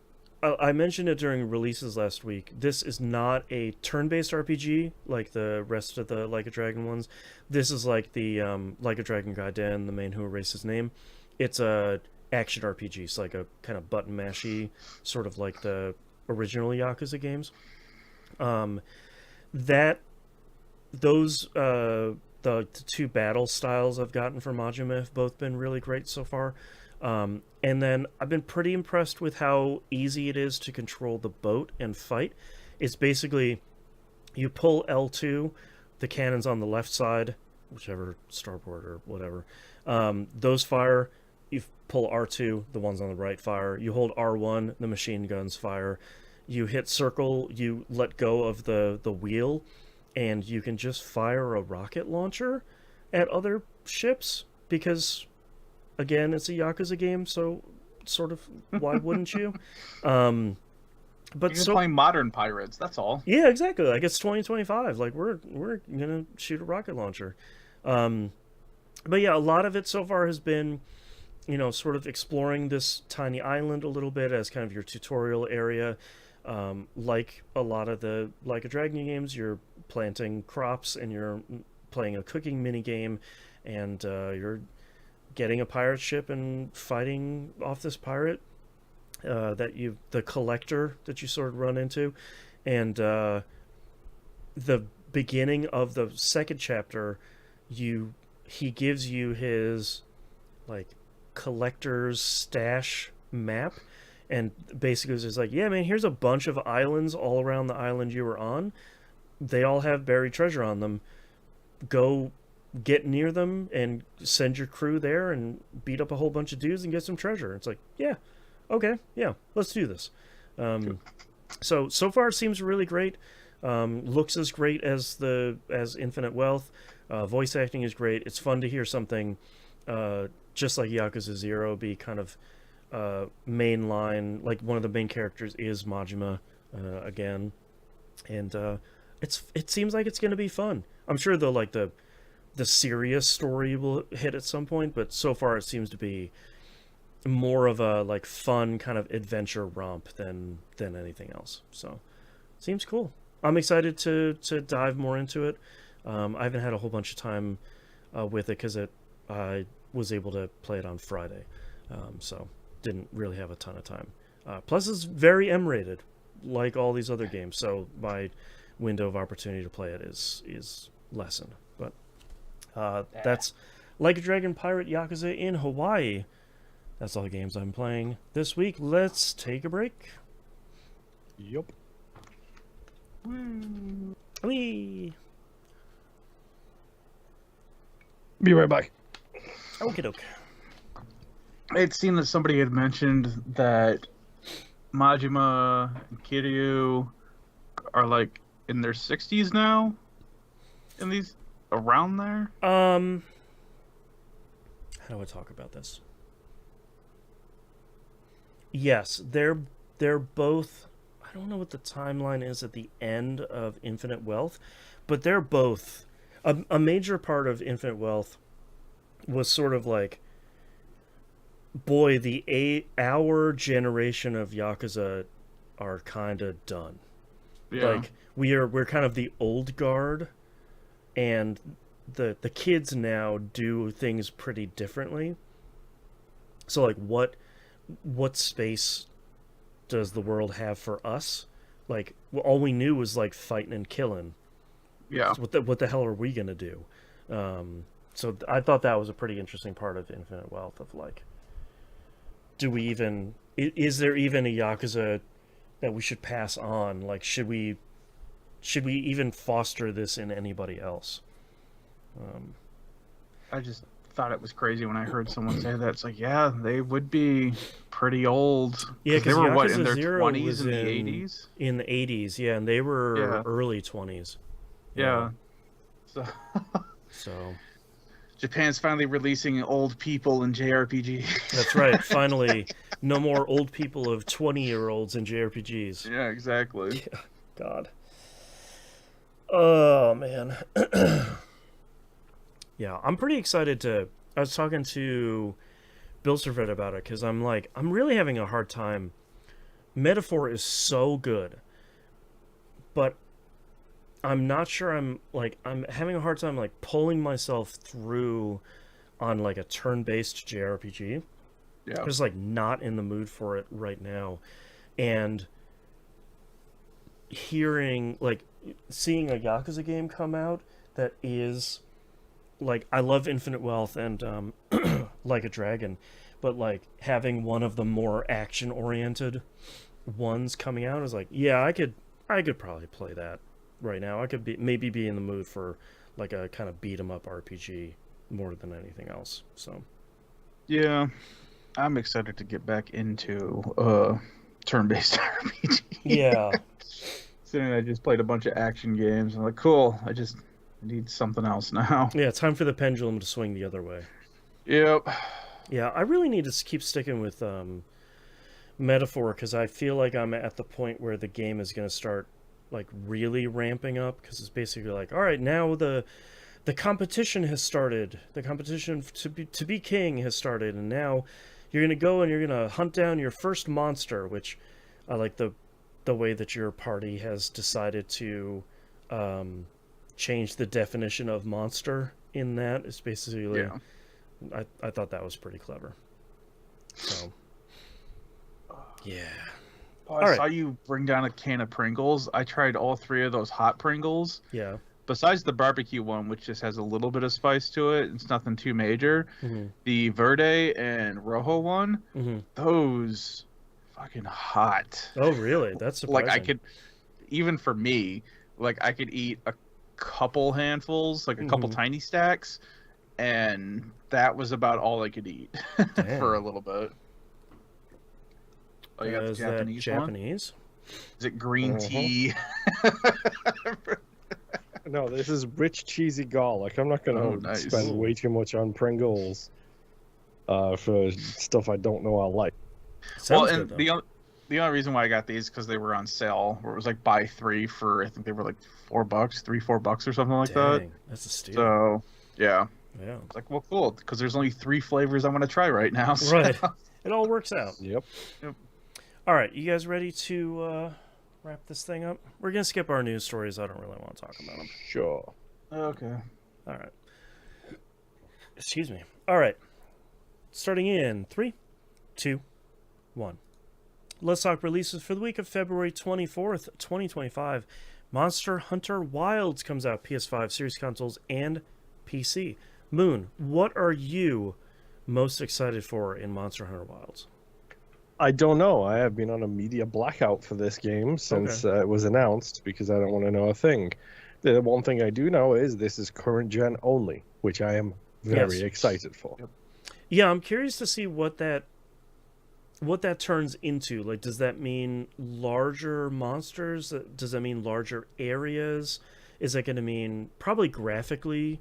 I mentioned it during releases last week. This is not a turn-based RPG like the rest of the Like a Dragon ones. This is like the Like a Dragon Gaiden, the man who erased his name. It's a action RPG. It's like a kind of button mashy, sort of like the original Yakuza games. The two battle styles I've gotten from Majima have both been really great so far. And then I've been pretty impressed with how easy it is to control the boat and fight. It's basically, you pull L2, the cannons on the left side, whichever starboard or whatever, those fire. You pull R2, the ones on the right fire. You hold R1, the machine guns fire. You hit circle, you let go of the wheel, and you can just fire a rocket launcher at other ships because, again, it's a Yakuza game, so sort of why wouldn't you? But you're playing modern pirates, that's all. Yeah, exactly. Like it's 2025. Like we're gonna shoot a rocket launcher. But yeah, a lot of it so far has been, you know, sort of exploring this tiny island a little bit as kind of your tutorial area. Like a lot of the Like a Dragon games, you're planting crops and you're playing a cooking mini game, and you're getting a pirate ship and fighting off this pirate the collector that you sort of run into. And the beginning of the second chapter, he gives you his like collector's stash map, and basically it's like, yeah man, here's a bunch of islands all around the island you were on. They all have buried treasure on them. Go get near them and send your crew there and beat up a whole bunch of dudes and get some treasure. It's like, yeah, okay, yeah, let's do this. So far it seems really great. Looks as great as Infinite Wealth. Voice acting is great. It's fun to hear something just like Yakuza 0 be kind of mainline. Like one of the main characters is Majima again, and it seems like it's going to be fun. I'm sure though, like the serious story will hit at some point, but so far it seems to be more of a like fun kind of adventure romp than anything else. So seems cool. I'm excited to dive more into it. I haven't had a whole bunch of time with it because I was able to play it on Friday, so didn't really have a ton of time. Plus it's very M-rated, like all these other games, so my window of opportunity to play it is lessened. But that's Like a Dragon Pirate Yakuza in Hawaii. That's all the games I'm playing this week. Let's take a break. Yup. Whee! Be right back. Okie doke. I had seen that somebody had mentioned that Majima and Kiryu are like in their 60s now. In these around there. How do I talk about this? Yes, they're both. I don't know what the timeline is at the end of Infinite Wealth, but they're both. A major part of Infinite Wealth was sort of like, boy, our generation of Yakuza are kind of done. Yeah. Like we're kind of the old guard, and the kids now do things pretty differently. So like what space does the world have for us? Like all we knew was like fighting and killing. Yeah. So what the hell are we gonna do? So I thought that was a pretty interesting part of Infinite Wealth of like, do we even is there even a Yakuza that we should pass on? Like, should we even foster this in anybody else? I just thought it was crazy when I heard someone say that. It's like, yeah, they would be pretty old. Yeah, they were what, in Yakuza their 0 20s was in the 80s? In the 80s, yeah, and they were early 20s. Yeah. So So Japan's finally releasing old people in JRPG. that's right. Finally, no more old people of 20-year-olds in JRPGs. Yeah, exactly. Yeah, God. Oh man. Yeah, I'm pretty excited to. I was talking to Bill Servet about it because I'm really having a hard time. Metaphor is so good, but I'm not sure I'm having a hard time like pulling myself through on like a turn-based JRPG. Yeah. I'm just like not in the mood for it right now. And seeing a Yakuza game come out that is like, I love Infinite Wealth and Like a Dragon, but like having one of the more action oriented ones coming out is like, yeah, I could probably play that right now. I could maybe be in the mood for like a kind of beat 'em up RPG more than anything else. So yeah, I'm excited to get back into turn-based RPG. Yeah. I just played a bunch of action games. I'm like, cool. I need something else now. Yeah, it's time for the pendulum to swing the other way. Yep. Yeah, I really need to keep sticking with Metaphor because I feel like I'm at the point where the game is going to start like really ramping up because it's basically like, all right, now the competition has started. The competition to be king has started, and now you're going to go and you're going to hunt down your first monster, which I like the way that your party has decided to change the definition of monster in that. It's basically, yeah. I thought that was pretty clever. So, yeah. Oh, I saw you bring down a can of Pringles. I tried all three of those hot Pringles. Yeah. Besides the barbecue one, which just has a little bit of spice to it, it's nothing too major. Mm-hmm. The Verde and Rojo one, those fucking hot. Oh, really? That's surprising. Like I could, even for me, like I could eat a couple handfuls, like a couple tiny stacks, and that was about all I could eat for a little bit. Oh, you got the Japanese one? Japanese? Is it green tea? No, this is rich cheesy garlic. I'm not going to spend way too much on Pringles for stuff I don't know I'll like. Sounds good, and the only reason why I got these because they were on sale, where it was like buy 3 for, I think they were like $4, $3-4 or something like that. That's a steal. So yeah. It's like, well, cool, because there's only 3 flavors I want to try right now. So. Right. It all works out. Yep. All right, you guys ready to wrap this thing up? We're gonna skip our news stories. I don't really want to talk about them. Sure. Okay. All right. Excuse me. All right. Starting in 3, 2, 1. Let's talk releases for the week of February 24th, 2025. Monster Hunter Wilds comes out PS5, Series consoles, and PC. Moon, what are you most excited for in Monster Hunter Wilds? I don't know. I have been on a media blackout for this game since it was announced because I don't want to know a thing. The one thing I do know is this is current gen only, which I am very excited for. Yep. Yeah, I'm curious to see what that turns into. Like, does that mean larger monsters? Does that mean larger areas? Is that going to mean probably graphically,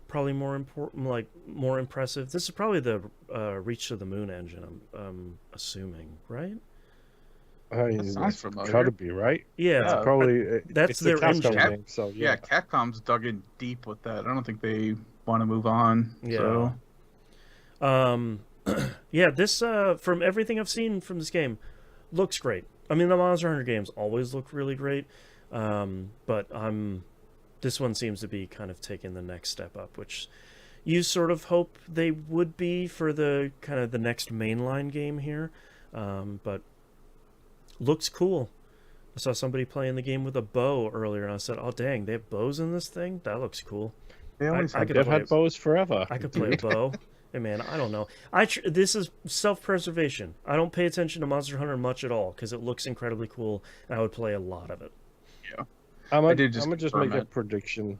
probably more important, like more impressive? This is probably the Reach to the Moon engine, I'm assuming, right? That sounds familiar. Gotta be, right? Yeah, it's probably that's their engine. Game, so yeah, Capcom's dug in deep with that. I don't think they want to move on. Yeah. So. Yeah, this from everything I've seen from this game, looks great. I mean, the Monster Hunter games always look really great, but this one seems to be kind of taking the next step up, which, you sort of hope they would be for the kind of the next mainline game here. But looks cool. I saw somebody playing the game with a bow earlier, and I said, "Oh dang, they have bows in this thing. That looks cool." They've had bows forever. I could play a bow. Hey man, I don't know. This is self-preservation. I don't pay attention to Monster Hunter much at all because it looks incredibly cool, and I would play a lot of it. Yeah, I'm gonna just make a prediction.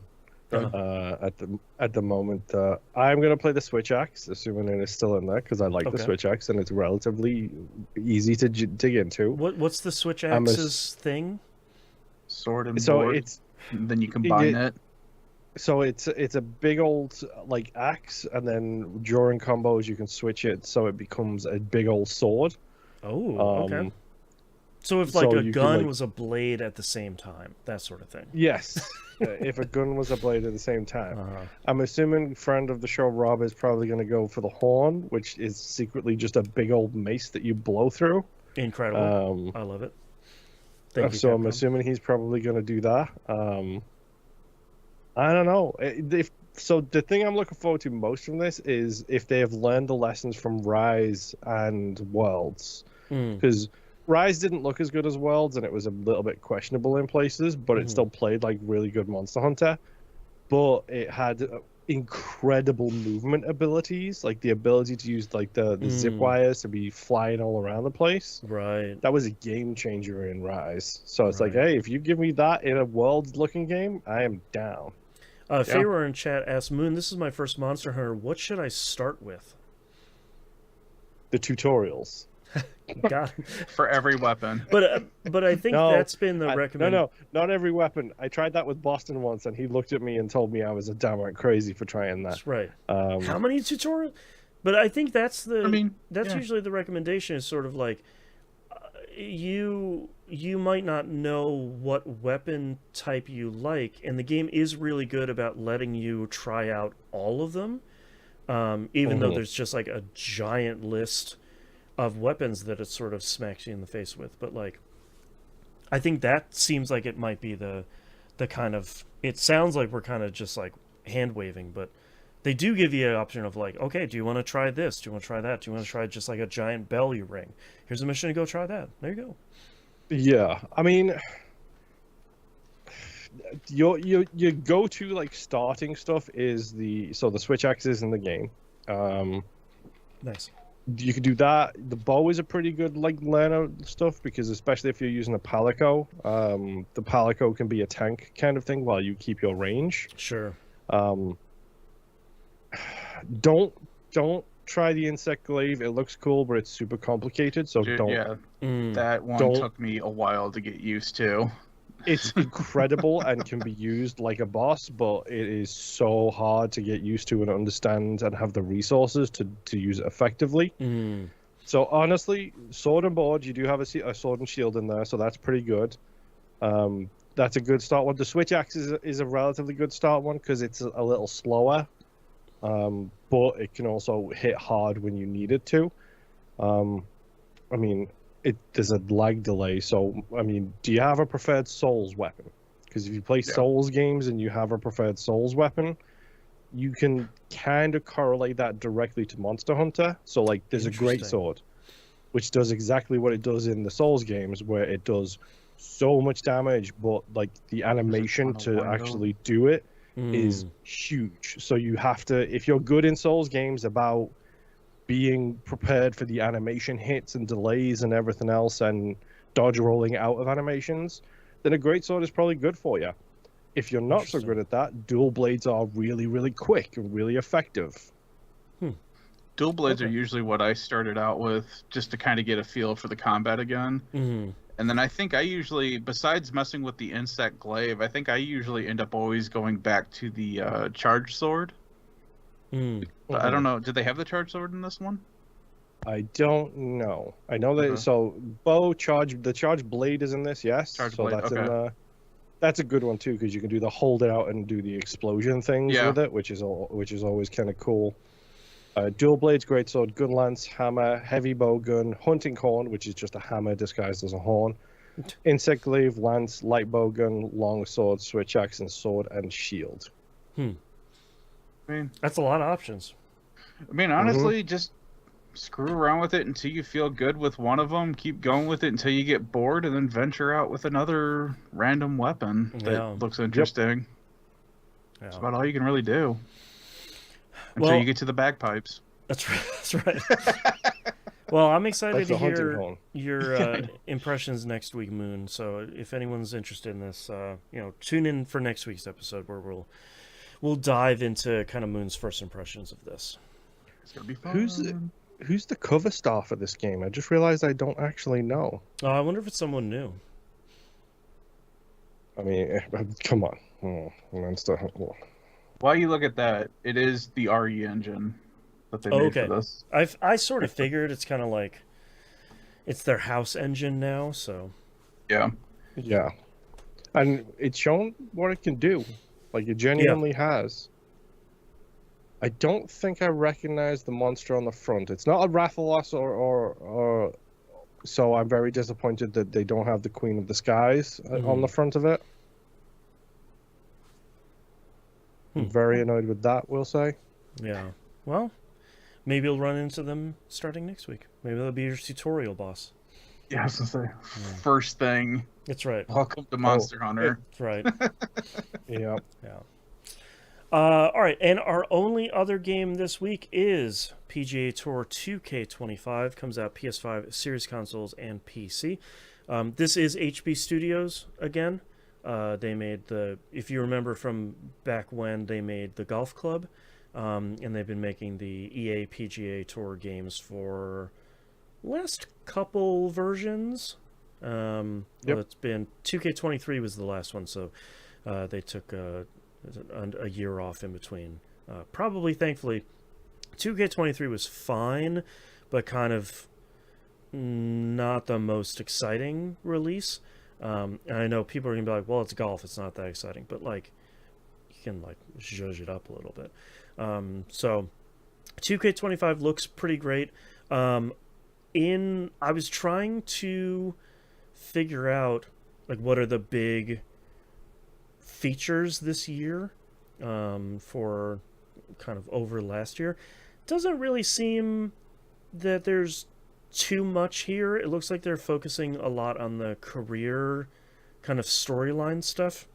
At the moment, I'm gonna play the Switch Axe, assuming it is still in there, because I like the Switch Axe and it's relatively easy to dig into. What's the Switch Axe's thing? Sword and board. Then you combine it. So it's a big old like axe, and then during combos you can switch it so it becomes a big old sword. Oh, okay. So if like a gun was a blade at the same time, that sort of thing. Yes, if a gun was a blade at the same time. I'm assuming friend of the show Rob is probably going to go for the horn, which is secretly just a big old mace that you blow through. Incredible. I love it. Thank you, so I'm assuming he's probably going to do that. I don't know. So the thing I'm looking forward to most from this is if they have learned the lessons from Rise and Worlds. Because Rise didn't look as good as Worlds, and it was a little bit questionable in places, but it still played like really good Monster Hunter. But it had incredible movement abilities, like the ability to use like the zip wires to be flying all around the place. Right. That was a game changer in Rise. So it's like, hey, if you give me that in a Worlds-looking game, I am down. Feyre in chat asks, Moon, this is my first Monster Hunter. What should I start with? The tutorials. God. For every weapon. But I think that's been the recommendation. No, not every weapon. I tried that with Boston once, and he looked at me and told me I was a downright crazy for trying that. That's right. How many tutorials? But I think that's usually the recommendation is sort of like you might not know what weapon type you like, and the game is really good about letting you try out all of them, even though there's just like a giant list of weapons that it sort of smacks you in the face with. But like, I think that seems like it might be the kind of, it sounds like we're kind of just like hand waving, but they do give you an option of like, okay, do you want to try this? Do you want to try that? Do you want to try just like a giant bell you ring? Here's a mission to go try that. There you go. Yeah, I mean, your go-to like starting stuff is the Switch Axe is in the game. Nice. You can do that. The bow is a pretty good like learner stuff, because especially if you're using a palico, the palico can be a tank kind of thing while you keep your range. Sure. Don't try the insect glaive. It looks cool, but it's super complicated. So don't. Yeah, that one took me a while to get used to. It's incredible and can be used like a boss, but it is so hard to get used to and understand and have the resources to use it effectively. So honestly, sword and board, you do have a sword and shield in there, so that's pretty good. That's a good start one. The Switch Axe is a relatively good start one because it's a little slower, but it can also hit hard when you need it to. I mean, there's a lag delay, so I mean, do you have a preferred Souls weapon? Because if you play Souls games and you have a preferred Souls weapon, you can kind of correlate that directly to Monster Hunter. So like, there's a great sword, which does exactly what it does in the Souls games, where it does so much damage, but like the animation to actually do it is huge. So you have to, if you're good in Souls games about being prepared for the animation hits and delays and everything else and dodge rolling out of animations, then a great sword is probably good for you. If you're not so good at that, dual blades are really, really quick and really effective. Dual blades are usually what I started out with, just to kind of get a feel for the combat again. And then I think I usually, besides messing with the insect glaive, I think I usually end up always going back to the charged sword. I don't know. Did they have the charged sword in this one? I don't know. I know that. So bow the charged blade is in this. Yes. Charged so blade, that's in the. That's a good one too, because you can do the hold it out and do the explosion things with it, which is always kind of cool. Dual blades, great sword, good lance, hammer, heavy bow gun, hunting horn, which is just a hammer disguised as a horn, insect glaive, lance, light bow gun, long sword, switch axe, and sword and shield. I mean, that's a lot of options. I mean, honestly, just screw around with it until you feel good with one of them. Keep going with it until you get bored, and then venture out with another random weapon that looks interesting. Yeah. That's about all you can really do until you get to the bagpipes. That's right. That's right. Well, I'm excited to hear your impressions next week, Moon. So if anyone's interested in this, tune in for next week's episode where we'll dive into kind of Moon's first impressions of this. It's gonna be fun. Who's the cover star for this game? I just realized I don't actually know. I wonder if it's someone new. I mean, come on. While you look at that, it is the RE engine that they made for this. I sort of figured it's kind of like it's their house engine now, so yeah, and it's shown what it can do. Like it genuinely has. I don't think I recognize the monster on the front. It's not a Rathalos or so I'm very disappointed that they don't have the Queen of the Skies on the front of it. I'm very annoyed with that, we'll say. Yeah. Well, maybe you'll run into them starting next week. Maybe they'll be your tutorial boss. Yeah, I was gonna say, first thing. That's right. Welcome to Monster Hunter. That's right. Yeah. All right, and our only other game this week is PGA Tour 2K25. Comes out PS5, Series consoles, and PC. This is HB Studios again. They made if you remember from back when, they made the Golf Club, and they've been making the EA PGA Tour games for last couple versions. Well, it's been 2K23 was the last one, so they took a year off in between. Probably, thankfully, 2K23 was fine, but kind of not the most exciting release. And I know people are gonna be like, "Well, it's golf; it's not that exciting." But like, you can like zhuzh it up a little bit. So, 2K25 looks pretty great. I was trying to figure out like what are the big features this year for kind of over last year. Doesn't really seem that there's too much here. It looks like they're focusing a lot on the career kind of storyline stuff,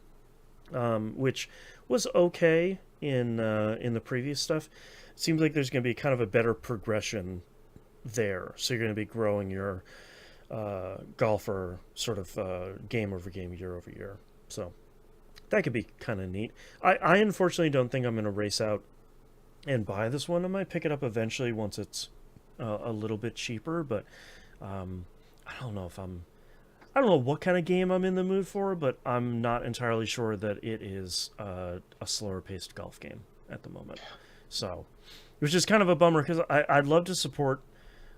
which was okay in the previous stuff. It seems like there's going to be kind of a better progression there. So you're going to be growing your golfer sort of game over game, year over year. So that could be kind of neat. I unfortunately don't think I'm going to race out and buy this one. I might pick it up eventually once it's a little bit cheaper, but I don't know I don't know what kind of game I'm in the mood for, but I'm not entirely sure that it is a slower paced golf game at the moment. So, which is kind of a bummer because I'd love to support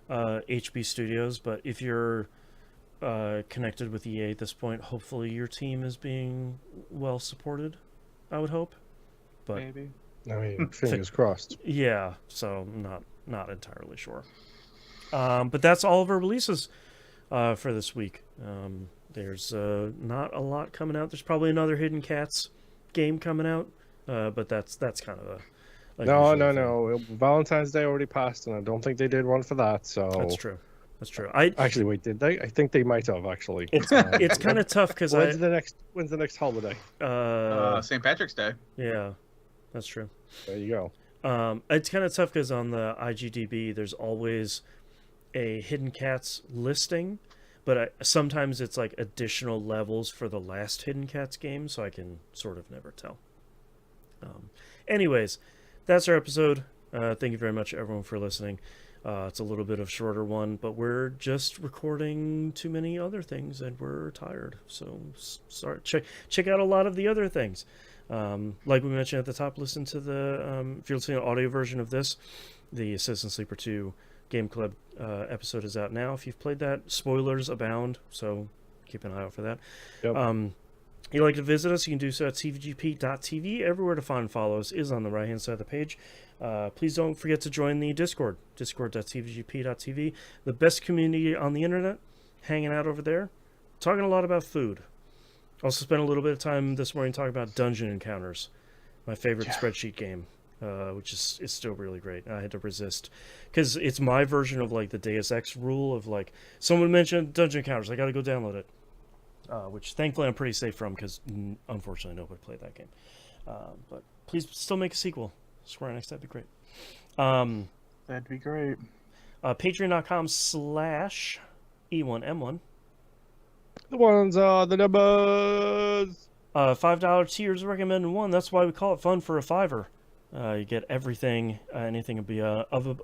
HB Studios, but if you're connected with EA at this point, hopefully your team is being well supported, I would hope. But maybe. I mean, fingers crossed. Yeah, so not entirely sure. But that's all of our releases for this week. There's not a lot coming out. There's probably another Hidden Cats game coming out, but that's kind of a no. Valentine's Day already passed, and I don't think they did one for that. So that's true. Actually, wait, did they? I think they might have actually. It's kind of tough because when's the next holiday? St. Patrick's Day. Yeah, that's true. There you go. It's kind of tough because on the IGDB, there's always a Hidden Cats listing, but sometimes it's like additional levels for the last Hidden Cats game, so I can sort of never tell. Anyways, that's our episode. Thank you very much, everyone, for listening. It's a little bit of a shorter one, but we're just recording too many other things, and we're tired. So check out a lot of the other things. Like we mentioned at the top, listen to if you're listening to the audio version of this, the Citizen Sleeper 2 Game Club episode is out now. If you've played that, spoilers abound, so keep an eye out for that. Yep. You'd like to visit us, you can do so at tvgp.tv. Everywhere to find and follow us is on the right-hand side of the page. Please don't forget to join the Discord, discord.tvgp.tv. The best community on the internet, hanging out over there, talking a lot about food. Also spent a little bit of time this morning talking about Dungeon Encounters, my favorite spreadsheet game. which is still really great. I had to resist because it's my version of like the Deus Ex rule of like someone mentioned Dungeon Encounters, I got to go download it, which thankfully I'm pretty safe from because unfortunately nobody played that game. But please still make a sequel, Square Enix. That'd be great. That'd be great. Patreon.com/E1M1. The ones are the numbers. $5 tiers recommended one. That's why we call it fun for a $5. You get everything, anything above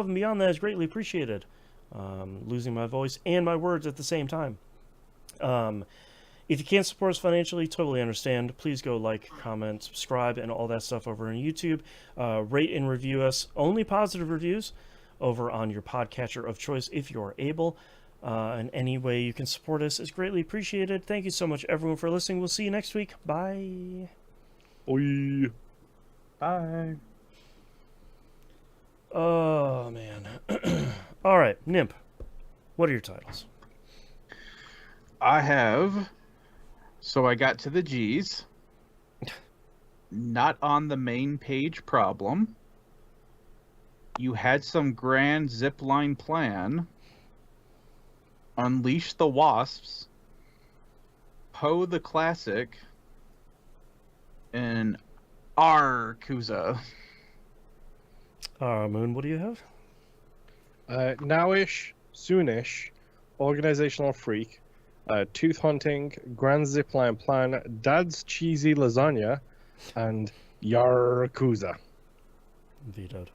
and beyond that is greatly appreciated. Losing my voice and my words at the same time. If you can't support us financially, totally understand. Please go like, comment, subscribe, and all that stuff over on YouTube. Rate and review us. Only positive reviews over on your podcatcher of choice if you're able. And any way you can support us is greatly appreciated. Thank you so much, everyone, for listening. We'll see you next week. Bye. Bye. Bye. Oh, man. All right, Nimp, what are your titles? I have... So I got to the G's. Not on the main page problem. You had some grand zipline plan. Unleash the Wasps. Poe the Classic. And Yakuza. Moon, what do you have? Nowish, soonish, organizational freak, tooth hunting, grand zipline plan, dad's cheesy lasagna, and Yakuza. Vetoed.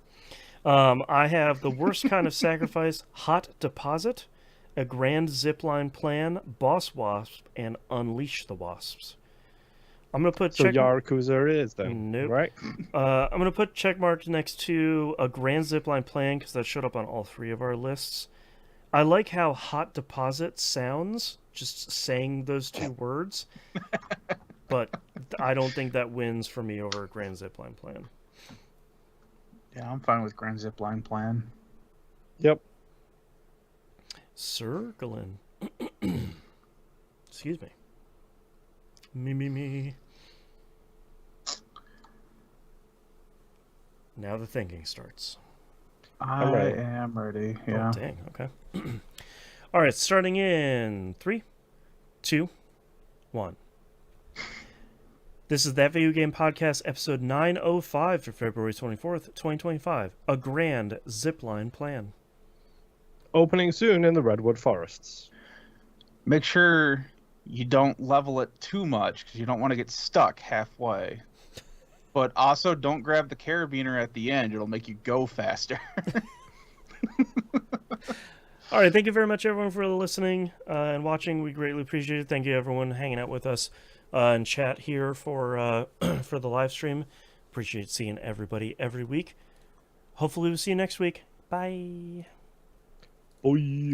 I have the worst kind of sacrifice, hot deposit, a grand zipline plan, boss wasp, and unleash the wasps. I'm gonna put Yakuza is then. Nope. Right? I'm gonna put check mark next to a grand zipline plan because that showed up on all three of our lists. I like how hot deposit sounds, just saying those two words, but I don't think that wins for me over a grand zipline plan. Yeah, I'm fine with grand zipline plan. Yep. Circling. Excuse me. Me. Now the thinking starts. I am ready. Yeah. Oh, dang. Okay. All right. Starting in 3, 2, 1. This is That Video Game Podcast, episode 905 for February 24th, 2025. A grand zipline plan. Opening soon in the Redwood Forests. Make sure you don't level it too much because you don't want to get stuck halfway. But also don't grab the carabiner at the end. It'll make you go faster. All right. Thank you very much, everyone, for listening and watching. We greatly appreciate it. Thank you, everyone, hanging out with us and chat here for for the live stream. Appreciate seeing everybody every week. Hopefully we'll see you next week. Bye. Bye.